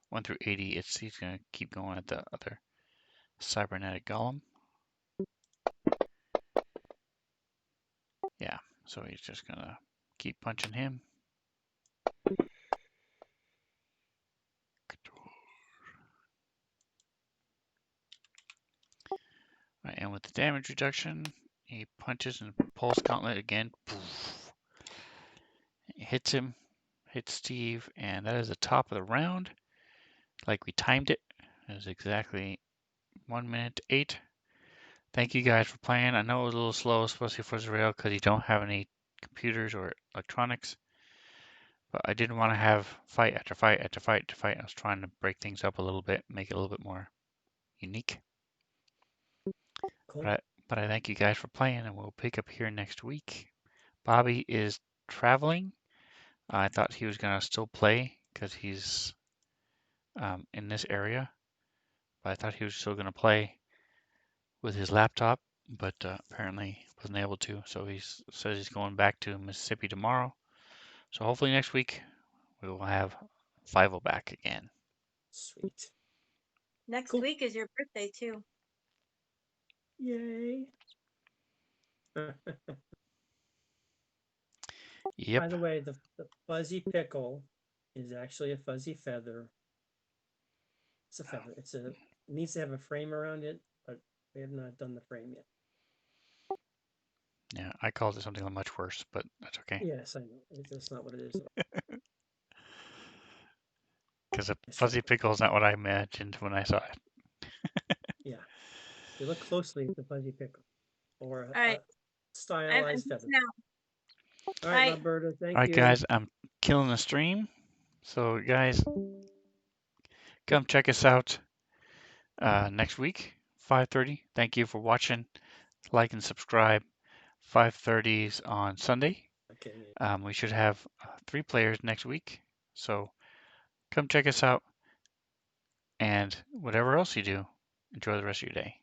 1 through 80, he's going to keep going at the other cybernetic golem. Yeah, so he's just going to keep punching him. Right, and with the damage reduction, he punches and pulls gauntlet again. Poof. Hits him, hits Steve, and that is the top of the round. Like we timed it. It was exactly 1 minute 8. Thank you guys for playing. I know it was a little slow, especially for Zerael, because you don't have any computers or electronics. But I didn't want to have fight after fight after fight after fight. I was trying to break things up a little bit, make it a little bit more unique. Cool. But I thank you guys for playing, and we'll pick up here next week. Bobby is traveling. I thought he was going to still play because he's in this area. But I thought he was still going to play with his laptop, but apparently wasn't able to. So he says he's going back to Mississippi tomorrow. So hopefully next week we will have 5 back again. Sweet. Next Cool. week is your birthday too. Yay. Yep. By the way, the fuzzy pickle is actually a fuzzy feather. It's a feather. It needs to have a frame around it, but we have not done the frame yet. Yeah, I called it something much worse, but that's okay. Yes, I know. That's not what it is. Because a Yes, fuzzy pickle is not what I imagined when I saw it. yeah. If you look closely, it's a fuzzy pickle or All right. a stylized feather. Now. All right, Roberta, All thank right, you. guys, I'm killing the stream. So, guys, come check us out next week, 5:30. Thank you for watching. Like and subscribe. 5:30s on Sunday. Okay. We should have 3 players next week. So come check us out. And whatever else you do, enjoy the rest of your day.